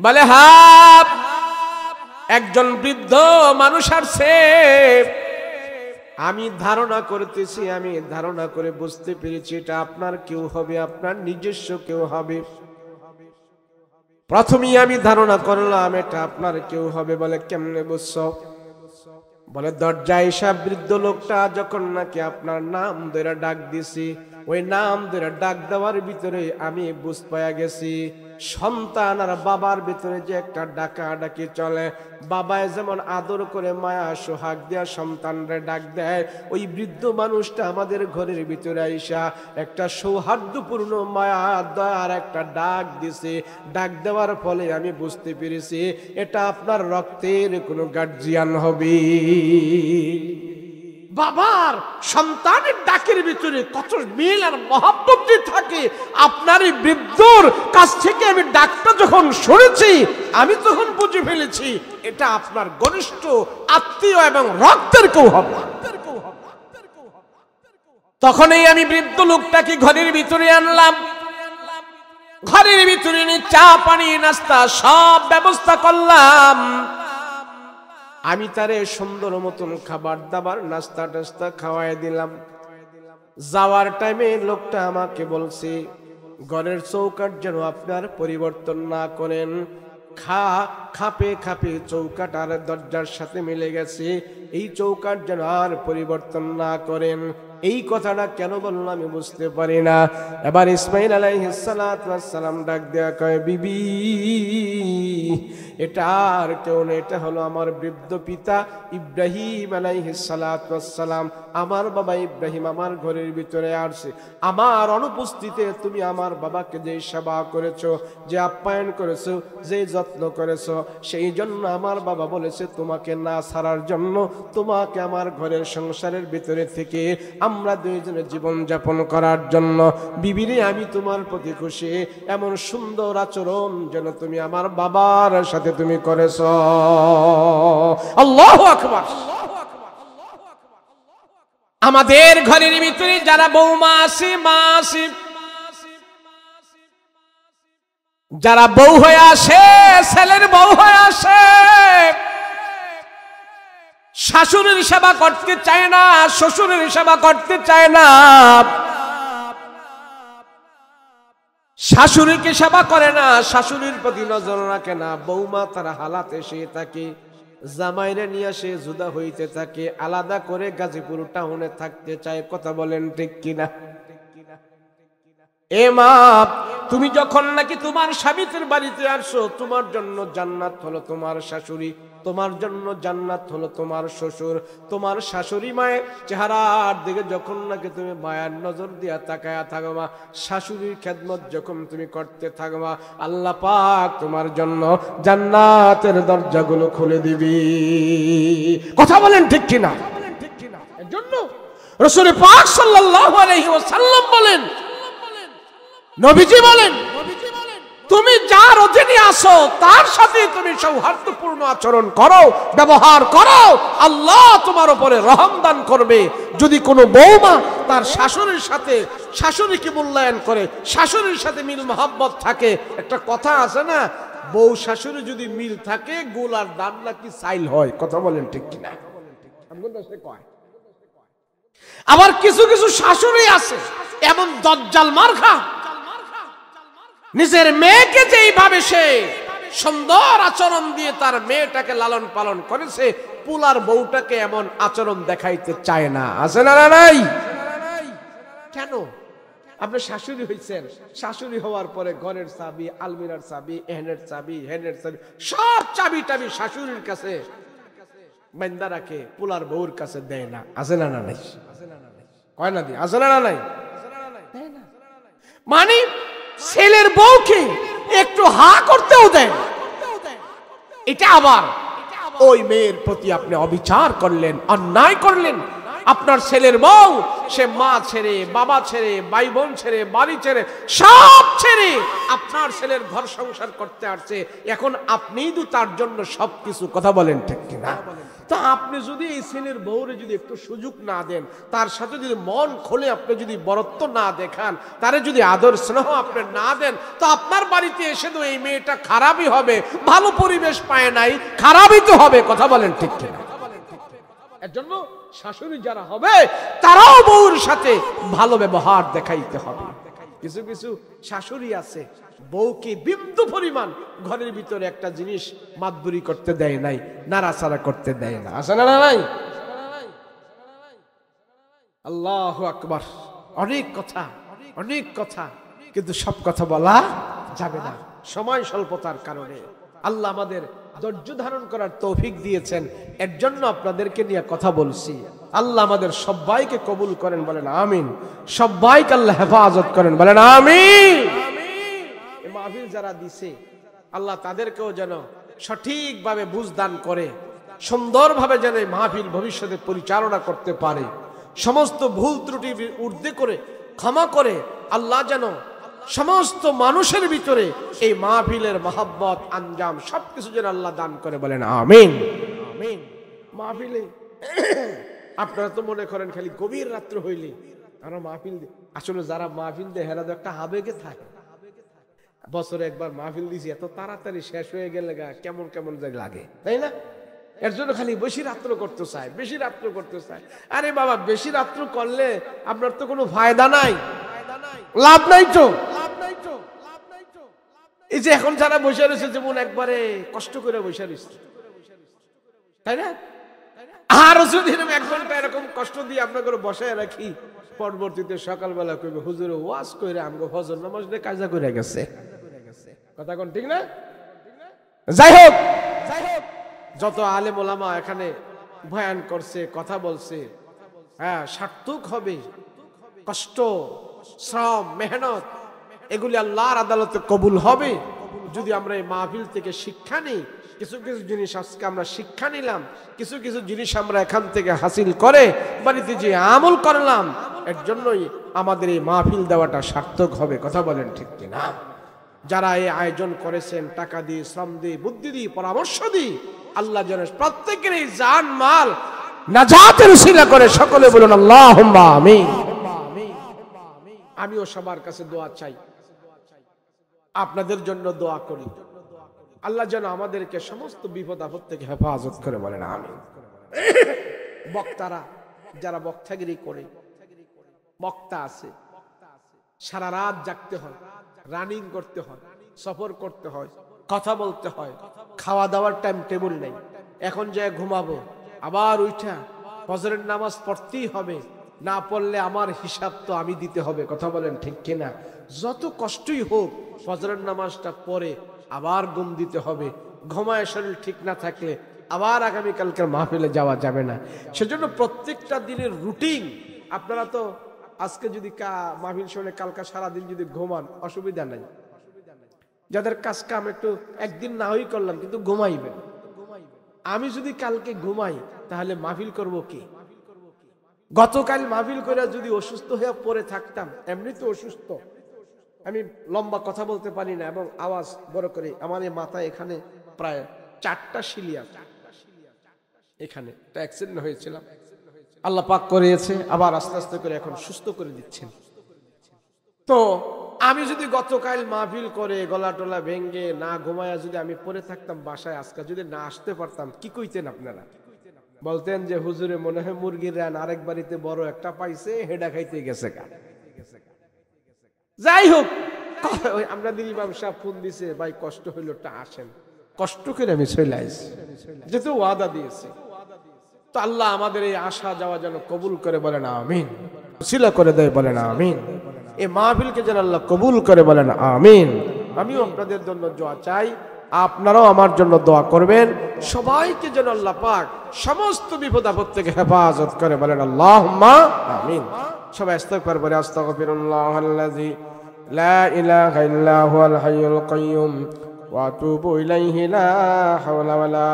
বলে হ্যাঁ, একজন বৃদ্ধ মানুষ আসছে। আমি ধারণা করতেছি, আমি ধারণা করে বুঝতে পেরেছি এটা আপনার কেউ হবে, আপনার নিজস্ব কেউ হবে। প্রথমেই আমি ধারণা করলাম এটা আপনার কেউ হবে। বলে কেমনে বুঝছো? বলে দরজায় এসে বৃদ্ধ লোকটা যখন নাকি আপনার নাম ধরে ডাক দিছি, ওই নাম ধরে ডাক দেওয়ার ভিতরে আমি বুঝ পাইয়া গেছি সন্তান আর বাবার ভিতরে যে একটা ডাকা ডাকি চলে। বাবায় যেমন আদর করে মায়া সোহাগ দেয়া সন্তানরে ডাক দেয়, ওই বৃদ্ধ মানুষটা আমাদের ঘরের ভিতরে আইসা একটা সৌহার্দ্যপূর্ণ মায়া দয়ার একটা ডাক দিছে। ডাক দেওয়ার ফলে আমি বুঝতে পেরেছি এটা আপনার রক্তের কোনো গার্জিয়ান হবে। বাবার সন্তানের ডাকের ভিতরে কত মিল আর মহব্বত থাকে। আপনার এই বৃদ্ধর কাছ থেকে আমি ডাকটা যখন শুনেছি, আমি তখন বুঝে ফেলেছি এটা আপনার ঘনিষ্ঠ আত্মীয় এবং রক্তের কেউ হবে। তখনই আমি বৃদ্ধ লোকটাকে ঘরের ভিতরে আনলাম, ঘরের ভিতরে নিয়ে চা পানি নাস্তা সব ব্যবস্থা করলাম। আমি তারে সুন্দর মতন খাবার দাবার নাস্তা টাস্তা খাওয়াই দিলাম। যাওয়ার টাইমে লোকটা আমাকে বলছে, ঘরের চৌকাট যেন আপনার পরিবর্তন না করেন, খাপে খাপে চৌকাট আর দরজার সাথে মিলে গেছে, এই চৌকাট যেন আর পরিবর্তন না করেন। এই কথাটা কেন বললাম আমি বুঝতে পারি না। এবার ইসমাইল আলাইহিস সালাতু ওয়াস সালাম ডাক দেয়া কয়, বিবি এটা আর কেউ না, এটা হলো আমার বৃদ্ধ পিতা ইব্রাহিম আলাইহিস সালাতু ওয়াস সালাম। আমার বাবা ইব্রাহিম আমার ঘরের ভিতরে আসছে। আমার অনুপস্থিতিতে তুমি আমার বাবাকে যে সেবা করেছো, যে আপ্যায়ন করেছো, যে যত্ন করেছো, সেই জন্য আমার বাবা বলেছে তোমাকে না ছাড়ার জন্য, তোমাকে আমার ঘরের সংসারের ভিতরে থেকে আমরা দুইজনে জীবন যাপন করার জন্য। বিবিরে আমি তোমার প্রতি খুশি, এমন সুন্দর আচরণ যেন তুমি আমার বাবার সাথে তুমি করেছো। আল্লাহু আকবার। আমাদের ঘরের ভিতরে যারা বৌমা আছে, মা আছে, যারা বউ হয়ে আসে, ছেলের বউ হয়ে আসে, শাশুড়ির সেবা করতে চায় না, শ্বশুরের সেবা করতে চায় না, শাশুড়িকে সেবা করে না, শাশুড়ির প্রতি নজর রাখে না, বৌমা তারা হালাতে সে থাকে, জামাইরে নিয়ে সে জুদা হইতে থাকে, আলাদা করে গাজীপুর টাউনে থাকতে চায়। কথা বলেন ঠিক কিনা? এ মা তুমি যখন নাকি তোমার স্বামীর বাড়িতে আসো, তোমার জন্য জান্নাত হলো তোমার শাশুড়ি, তোমার জন্য জান্নাত হলো তোমার শ্বশুর। তোমার শাশুড়ি মায়ের চেহারার দিকে যখন নাকি তুমি মায়ার নজর দিয়া তাকায়া থাকবা, শাশুড়ির খেদমত যখন তুমি করতে থাকবা, আল্লাহ পাক তোমার জন্য জান্নাতের দরজাগুলো খুলে দিবি। কথা বলেন ঠিক কিনা? এর জন্য রাসূল পাক সাল্লাল্লাহু আলাইহি ওয়াসাল্লাম বলেন, নবীজি বলেন, তুমি যার অধীনে আসো তার সাথে তুমি সৌহার্দ্যপূর্ণ আচরণ করো, ব্যবহার করো, আল্লাহ তোমার উপরে রহম দান করবে। যদি কোনো বৌমা তার শাশুড়ির সাথে শাশুড়িকে মূল্যায়ন করে, শাশুড়ির সাথে মিল মহব্বত থাকে, একটা কথা আছে না, বউ শাশুড়ি যদি মিল থাকে গোলার দাম নাকি সাইল হয়। কথা বলেন ঠিক কিনা? আবার কিছু কিছু শাশুড়ি আছে এমন দজ্জাল মার্কা, নিজের মেয়েকে যেইভাবে সে সুন্দর আচরণ দিয়ে তার মেয়েটাকে লালন পালন করেছে, পুলার বউটাকে এমন আচরণ দেখাইতে চায় না। আছে না নাই? কেন? আপনি শাশুড়ি হইছেন, শাশুড়ি হওয়ার পরে ঘরের চাবি, আলমিরার চাবি, এহেনের চাবি, হেনের চাবি, সব চাবি টাবি শাশুড়ির কাছে বান্দা রাখে, পুলার বউর কাছে দেয় না। আছে না নাই? কয় না দি? আছে না নাই? মানে ছেলের বউকে একটু হা করতেও দেন। এটা আবার ওই মেয়ের প্রতি আপনি অবিচার করলেন, অন্যায় করলেন। আপনার ছেলের বউ সে মা ছেড়ে, বাবা ছেড়ে, ভাই বোন ছেড়ে, বাড়ি ছেড়ে, সব ছেড়ে আপনার ছেলের ঘর সংসার করতে আসছে। এখন আপনিই তো তার জন্য সবকিছু। কথা বলেন ঠিক কিনা? তা আপনি যদি এই ছেলের বউরে যদি একটু সুযোগ না দেন, তার সাথে যদি মন খুলে আপনি যদি বরত্ব না দেখান, তারে যদি আদর স্নেহ আপনি না দেন, তো আপনার বাড়িতে এসে তো এই মেয়েটা খারাপই হবে। ভালো পরিবেশ পায় নাই, খারাপই তো হবে। কথা বলেন ঠিক কিনা? এর জন্য শাশুড়ি যারা হবে তারাও বউর সাথে ভালো ব্যবহার দেখাইতে হবে। কিছু কিছু শাশুড়ি আছে বউকে বিন্দু পরিমাণ ঘরের ভিতরে একটা জিনিস মাতবুরি করতে দেয় নাই, নাড়াচাড়া করতে দেয় না। আছে না নাই? আল্লাহু আকবার। অনেক কথা, অনেক কথা, কিন্তু সব কথা বলা যাবে না সময় স্বল্পতার কারণে। আল্লাহ আমাদের ধৈর্য ধারণ করার তৌফিক দিয়েছেন, এর জন্য আপনাদেরকে নিয়ে কথা বলছি। আল্লাহ আমাদের সবাইকে কবুল করেন, বলেন আমিন। সবাইকে আল্লাহ হেফাজত করেন, বলেন আমিন। এই মাহফিল যারা দিছে আল্লাহ তাদেরকেও যেন সঠিকভাবে বুঝদান করে, সুন্দরভাবে যেন এই মাহফিল ভবিষ্যতে পরিচালনা করতে পারে। সমস্ত ভুল ত্রুটি ঊর্ধ্বে করে ক্ষমা করে আল্লাহ যেন সমস্ত মানুষের ভিতরে এই মাহফিলের মহব্বত আঞ্জাম সবকিছু যেন আল্লাহ দান করে, বলেন আমিন। আমিন। মাহফিলে আপনারা তো মনে করেন খালি গভীর রাত্র হইলে আমরা মাহফিল দিই। আসলে যারা মাহফিল দেয় হেরা তো একটা আবেগে থাকে। বছরে একবার মাহফিল দিছি, এত তাড়াতাড়ি শেষ হয়ে গেলে কেমন কেমন লাগে, তাই না? এর জন্য খালি বেশি রাত্র করতে চায়, বেশি রাত্র করতে চায়। আরে বাবা, বেশি রাত্র করলে আপনার তো কোনো ফায়দা নাই, লাভ নাই তো। এই যে এখন যারা বসে রয়েছে, যেমন একবারে কষ্ট করে বসে রয়েছে, তাই না? আর যদি 1 ঘন্টা এরকম কষ্ট দিয়ে আপনাকে বসায় রাখি, পরবর্তীতে সকালবেলা কইবে হুজুর ওয়াজ কইরা আমগো ফজর নামাজ দিয়ে কাজা করে গেছে। কথা কোন ঠিক না? যাই হোক, যত আলেম ওলামা এখানে বয়ান করছে, কথা বলছে, হ্যাঁ, সার্থক হবে। কষ্ট, শ্রম, মেহনত এগুলি আল্লাহর আদালতে কবুল হবে যদি আমরা এই মাহফিল থেকে শিক্ষা নিই। কিছু কিছু জিনিস আজকে আমরা শিক্ষা নিলাম, কিছু কিছু জিনিস আমরা এখান থেকে হাসিল করে বাড়িতে যে আমল করলাম, এর জন্যই আমাদের এই মাহফিল দেওয়াটা সার্থক হবে। কথা বলেন ঠিক কিনা? যারা এই আয়োজন করেছেন, টাকা দিয়ে, শ্রম দিয়ে, বুদ্ধি দিয়ে, পরামর্শ দিয়ে, আল্লাহ যেন প্রত্যেকের এই জান মাল নাজাতের উসিলা করে। সকলে বলুন আল্লাহুম্মা আমিন। আমিও সবার কাছে দোয়া চাই, আপনাদের জন্য দোয়া করি। আল্লাহ যেন আমাদেরকে সমস্ত বিপদ আপদ থেকে হেফাজত করে, বলেন আমিন। বক্তারা যারা বক্তাগিরি করে, বক্তা আছে, সারা রাত জাগতে হয়, রানিং করতে হয়, সফর করতে হয়, কথা বলতে হয়, খাওয়া দাওয়ার টাইম টেবিল নেই। এখন যে ঘুমাবো, আবার উঠা ফজরের নামাজ পড়তেই হবে, না পড়লে আমার হিসাব তো আমি দিতে হবে, কথা বলেন ঠিক কিনা? যত কষ্টই হোক ফজরের নামাজটা পড়ে আবার ঘুম দিতে হবে। ঘুমায় শরীর ঠিক না থাকলে আবার আগামীকালকের মাহফিলে যাওয়া যাবে না। সেজন্য প্রত্যেকটা দিনের রুটিন, আপনারা তো আজকে যদি মাহফিল শুনে কালকা সারাদিন যদি ঘুমান অসুবিধা নাই, যাদের কাজ কাম একটু একদিন না হই করলাম কিন্তু ঘুমাইবেন। আমি যদি কালকে ঘুমাই তাহলে মাহফিল করব কি? গতকাল মাহফিল করে যদি অসুস্থ হয়ে পড়ে থাকতাম, এমনি তো অসুস্থ, আমি লম্বা কথা বলতে পারি না এবং আওয়াজ বড় করে, আমার এই মাথায় এখানে প্রায় 4টা শিলিয়া, এখানে একটা অ্যাক্সিডেন্ট হয়েছিল, আল্লাহ পাক করিয়েছে, আবার আস্তে আস্তে করে এখন সুস্থ করে দিচ্ছেন। তো আমি যদি গতকাল মাহফিল করে গলা টলা ভেঙ্গে না ঘুমায়া যদি আমি পড়ে থাকতাম বাসায়, আজকে যদি না আসতে পারতাম, কি কইতেন আপনারা? বলতেন যে হুজুরে মনে হয় মুরগির রান আরেক বাড়িতে বড় একটা পাইছে, হেডা খাইতে গেছে গা। যাই হোক, আমরা দিল ইমাম সাহেব ফোন দিছে, ভাই কষ্ট হইল টা আসেন, কষ্ট করে আমি চলে আসছি, যেহেতু ওয়াদা দিয়েছি। তো আল্লাহ আমাদের এই আসা যাওয়া যেন কবুল করে, বলেন আমিন। উসিলা করে দেয়, বলেন আমিন। এই মাহফিলকে যেন আল্লাহ কবুল করে, বলেন আমিন। আমিও আপনাদের জন্য দোয়া চাই, আপনারাও আমার জন্য দোয়া করবেন। সবাইকে যেন আল্লাহ পাক সমস্ত বিপদ আপদ থেকে হেফাজত করে, বলেন আল্লাহুম্মা আমিন। সবাই ইস্তিগফার করে, আস্তাগফিরুল্লাহাল্লাযী লা ইলাহা ইল্লা হুয়াল হাইয়ুল কাইয়্যুম ওয়া আতুবু ইলাইহি লা হাওলা ওয়ালা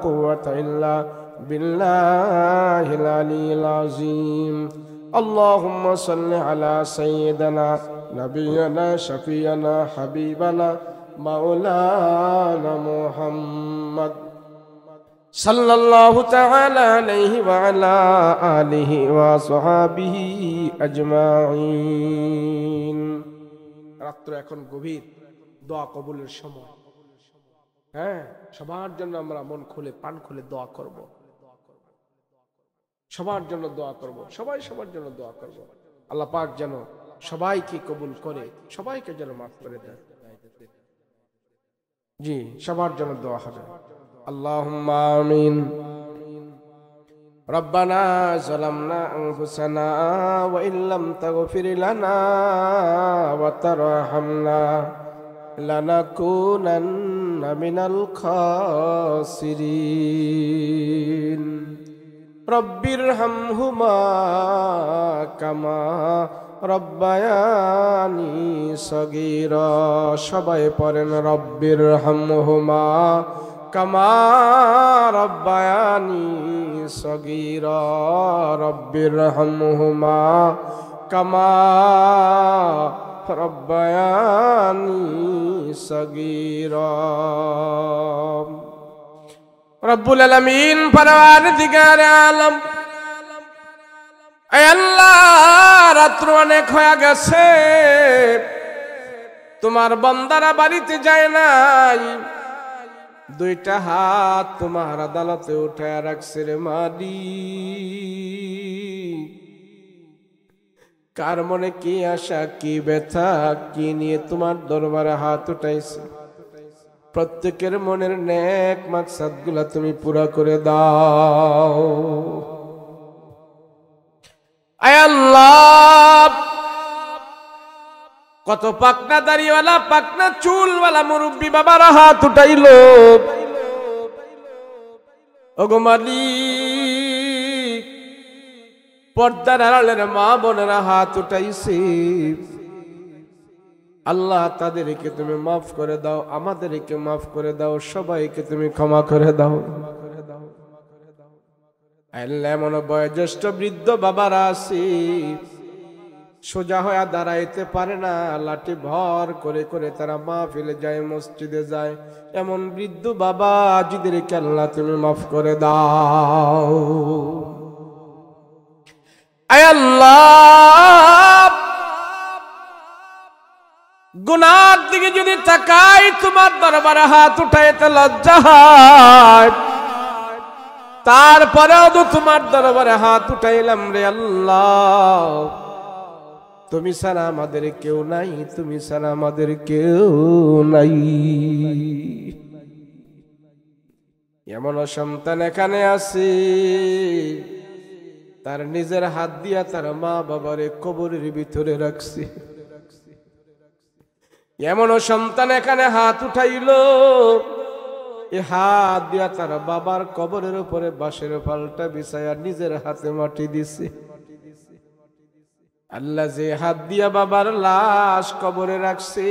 কুওয়াতা ইল্লা বিল্লাহিল আলিয়্যিল আযীম। اللهم صل على سيدنا نبينا شفيعنا حبيبنا مولانا محمد صلى الله تعالى عليه وعلى آله وصحبه أجمعين। রাত্র এখন গভীর, দোয়া কবুলের সময়। হ্যাঁ, সবার জন্য আমরা মন খুলে প্রাণ খুলে দোয়া করব, সবার জন্য দোয়া করব, সবাই সবার জন্য দোয়া করব। আল্লাহ পাক যেন সবাইকে কবুল করে, সবাইকে যেন মাফ করে দেয়। জি, সবার জন্য দোয়া হবে। আল্লাহুম্মা আমিন। রব্বানা যালামনা আনফুসানা ওয়া ইল্লাম তাগফির লানা ওয়া তারহামনা লানাকুনান্না মিনাল খাসিরিন। রব্বিরহামহুমা কামা রব্বায়ানি সগীরা। সবাই পড়েন রব্বিরহামহুমা কামা রব্বায়ানি সগীরা। রব্বিরহামহুমা কামা রব্বায়ানি সগীরা। রব্বুল আলামিন, পরওয়ারদিগারে আলম, আয় আল্লাহ, রাত্র অনেক হয়ে গেছে, তোমার বান্দারা বাড়িতে যায় নাই, দুইটা হাত তোমার আদালতে উঠায় রাখছে রে মালিক। কার মনে কি আশা, কি ব্যথা, কি নিয়ে তোমার দরবারে হাত উঠাইছে, প্রত্যেকের মনের নেক মাকসাদ গুলা তুমি পুরা করে দাও। আয় আল্লাহ, কত পাকনা দাড়িওয়ালা, পাকনা চুলওয়ালা মুরব্বী বাবারা হাত উঠাইলো। ওগো মালিক, পর্দার আড়ালের মা বোনেরা হাত উঠাইছে। আল্লাহ, তাদেরকে তুমি মাফ করে দাও, আমাদেরকে মাফ করে দাও, সবাইকে তুমি ক্ষমা করে দাও। আল্লাহ, এমন বয়োজ্যেষ্ঠ বৃদ্ধ বাবারা আছে, সোজা হয়ে দাঁড়াইতে পারে না, লাঠি ভর করে করে তারা মাহফিলে যায়, মসজিদে যায়। এমন বৃদ্ধ বাবা জিদেরকে আল্লাহ তুমি মাফ করে দাও। আয় আল্লাহ, গুনার দিকে যদি তাকাই, তোমার দরবারে হাত উঠাইতে লজ্জা হয়, তারপরেও তো তোমার দরবারে হাত উঠাইলাম রে আল্লাহ। তুমি ছাড়া আমাদের কেউ নাই, তুমি ছাড়া আমাদের কেউ নাই। এমন সন্তান এখানে আছে, তার নিজের হাত দিয়া তার মা বাবারে কবরের ভিতরে রাখছে। এমনও সন্তান এখানে হাত উঠাইল, এ হাত দিয়া তার বাবার কবরের উপরে বাঁশের পাল্টা বিছায়া নিজের হাতে মাটি দিছে। আল্লাহ যে হাত দিয়া বাবার লাশ কবরে রাখছে,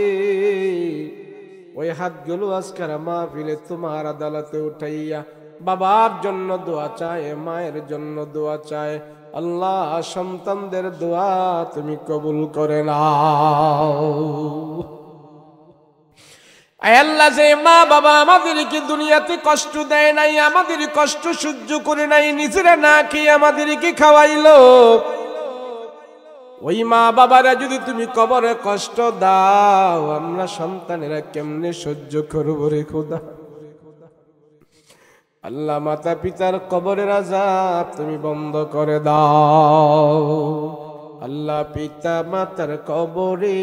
ওই হাতগুলো আজকের মাহফিলে তোমার আদালতে উঠাইয়া বাবার জন্য দোয়া চায়, মায়ের জন্য দোয়া চায়। আল্লাহ সন্তানদের দোয়া তুমি কবুল করে নাও। আল্লাহ যে মা বাবা আমাদেরকে দুনিয়াতে কষ্ট দেয় নাই, আমাদের কষ্ট সহ্য করে নাই, নিজেরা না খেয়ে আমাদেরকে খাওয়াইলো, ওই মা বাবারা যদি তুমি কবরে কষ্ট দাও, আমরা সন্তানেরা কেমনে সহ্য করবো রে খোদা। আল্লাহ মাতা পিতার কবরের আযাব তুমি বন্ধ করে দাও। আল্লাহ পিতা মাতার কবরে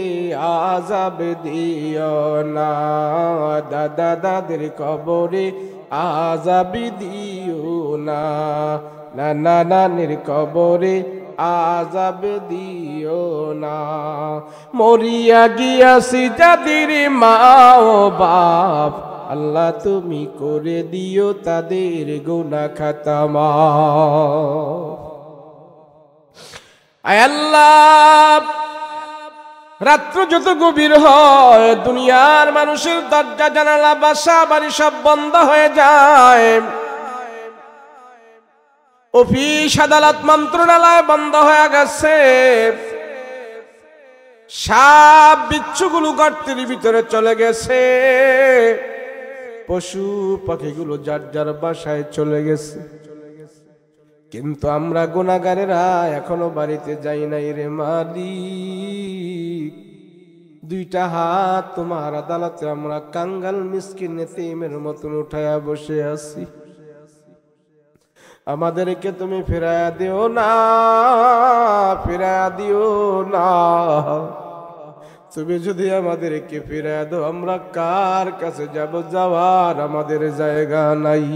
আযাব দিও না, দাদা দাদির কবরে আযাব দিও না, নানা নানির কবরে আযাব দিও না। মরিয়া গিয়াছি যাদের মা ও বাপ, আল্লাহ তুমি করে দিও তাদের গুনাহ খাতা মাফ। আয় আল্লাহ, রাত্র যত গভীর হয় দুনিয়ার মানুষের দরজা জানালা বাসা বাড়ি সব বন্ধ হয়ে যায়, অফিস আদালত মন্ত্রণালয় বন্ধ হয়ে গেছে, সাপ বিচ্ছুগুলো গর্তের ভিতরে চলে গেছে, পশু পাখিগুলো যার যার বাসায় চলে গেছে, কিন্তু আমরা গুনাহগারেরা এখনো বাড়িতে যাই নাই রে মালিক। দুইটা হাত তোমার আদালতে আমরা কাঙ্গাল মিসকিন এতিমের মতন উঠায়া বসে আছি। আমাদেরকে তুমি ফিরায়া দিও না, ফিরায়া দিও না। তুমি যদি আমাদেরকে ফিরায়া দাও, আমরা কার কাছে যাব? যাওয়ার আমাদের জায়গা নাই।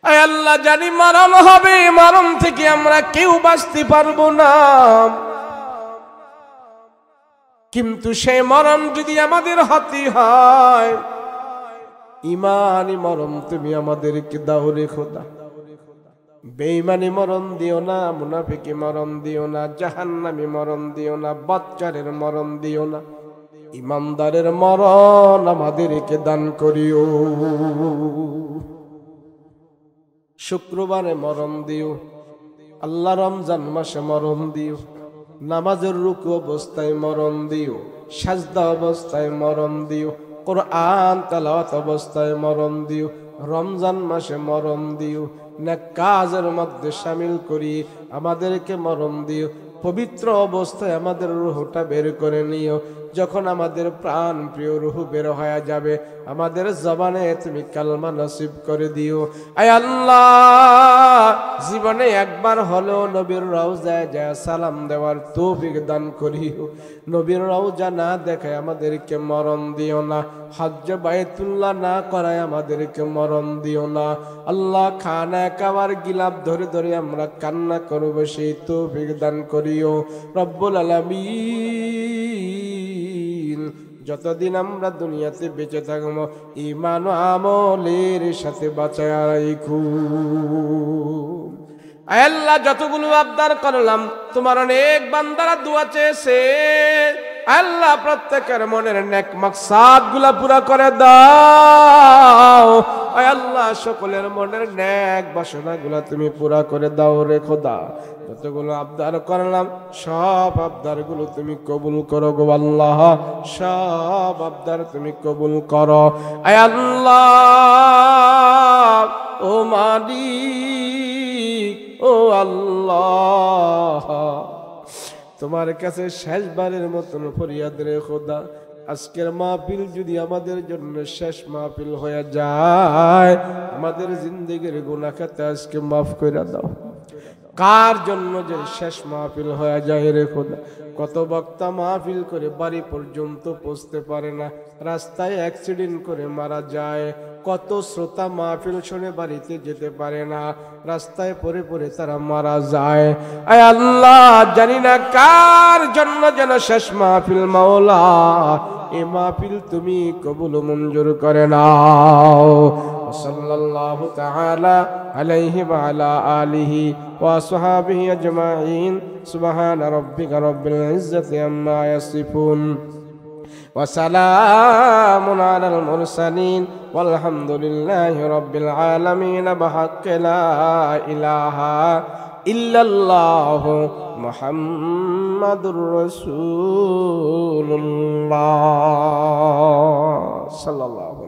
আয় আল্লাহ, জানি মরণ হবে, মরণ থেকে আমরা কেউ বাঁচতে পারবো না, কিন্তু সেই মরণ যদি আমাদের হতে হয়, ইমানি মরণ তুমি আমাদেরকে দাও রে খোদা। বেঈমানি মরণ দিও না, মুনাফিকি মরণ দিও না, জাহান্নামী মরণ দিও না, বাচ্চারের মরণ দিও না, ইমানদারের মরণ আমাদেরকে দান করিও। শুক্রবারে মরণ দিও আল্লাহ, রমজান মাসে মরণ দিও, নামাজের রুকু অবস্থায় মরণ দিও, সাজদা অবস্থায় মরণ দিও, কোরআন তেলাওয়াত অবস্থায় মরণ দিও, রমজান মাসে মরণ দিও, নেক কাজের মধ্যে শামিল করি আমাদেরকে মরণ দিও। পবিত্র অবস্থায় আমাদের রূহটা বের করে নিও। যখন আমাদের প্রাণ প্রিয় রূহ বের হয়ে যাবে, আমাদের জবানে তুমি কালমা নসিব করে দিও। আয় আল্লাহ, জীবনে একবার হলেও নবীর রওজায় যায় সালাম দেওয়ার তৌফিক দান করিও। নবীর রওজা না দেখায় আমাদেরকে মরণ দিও না, হজ্জ বাইতুল্লাহ না করায় আমাদেরকে মরণ দিও না। আল্লাহ, খানা খাওয়ার গিলাপ ধরে ধরে আমরা কান্না করব, সেই তৌফিক দান করিও রব্বুল আলামিন। যতদিন আমরা দুনিয়াতে বেঁচে থাকবো, ঈমান ও আমলের সাথে বাঁচায় রাখো। আয় আল্লাহ, যতগুলো আবদার করলাম, তোমার অনেক বান্দারা দোয়া চেয়েছে, আল্লাহ প্রত্যেকের মনের নেক মাকসাদ গুলা পুরা করে দাও। আয় আল্লাহ, সকলের মনের নেক বাসনা গুলা তুমি পুরা করে দাও রে খোদা। যতগুলো আবদার করলাম সব আবদার গুলো তুমি কবুল করো গো আল্লাহ, সব আবদার তুমি কবুল করো। আয় আল্লাহ, ও মালিক, ও আল্লাহ, তোমার কাছে শেষবারের মতন ফরিয়াদ রে খোদা। আজকের মাহফিল যদি আমাদের জন্য শেষ মাহফিল হয়ে যায়, আমাদের জিন্দেগির গুনাহ খাতা আজকে মাফ করে দাও। কার জন্য যে শেষ মাহফিল হয়ে যায় রে খোদা। কত বক্তা মাহফিল করে বাড়ি পর্যন্ত পৌঁছতে পারে না, রাস্তায় অ্যাক্সিডেন্ট করে মারা যায়। কত শ্রোতা মাহফিল শুনে বাড়িতে যেতে পারে না, রাস্তায় পড়ে পড়ে তারা মারা যায়। আয় আল্লাহ, জানি না কার জন্য যেন শেষ মাহফিল। মাওলা, এ মাহফিল তুমি কবুল মঞ্জুর করে নাও। সাল্লাল্লাহু তাআলা আলাইহি ওয়া আলা আলিহি ওয়া আসহাবিহি আজমাইন। সুবহান রাব্বিকা রাব্বিল ইজ্জাতি আম্মা ইয়াসিফুন ওয়া সালামুন আলাল মুরসালিন ওয়ালহামদুলিল্লাহি রাব্বিল আলামিন। বিহাক্কি লা ইলাহা ইল্লাল্লাহু মুহাম্মাদুর রাসূলুল্লাহ সাল্লাল্লাহু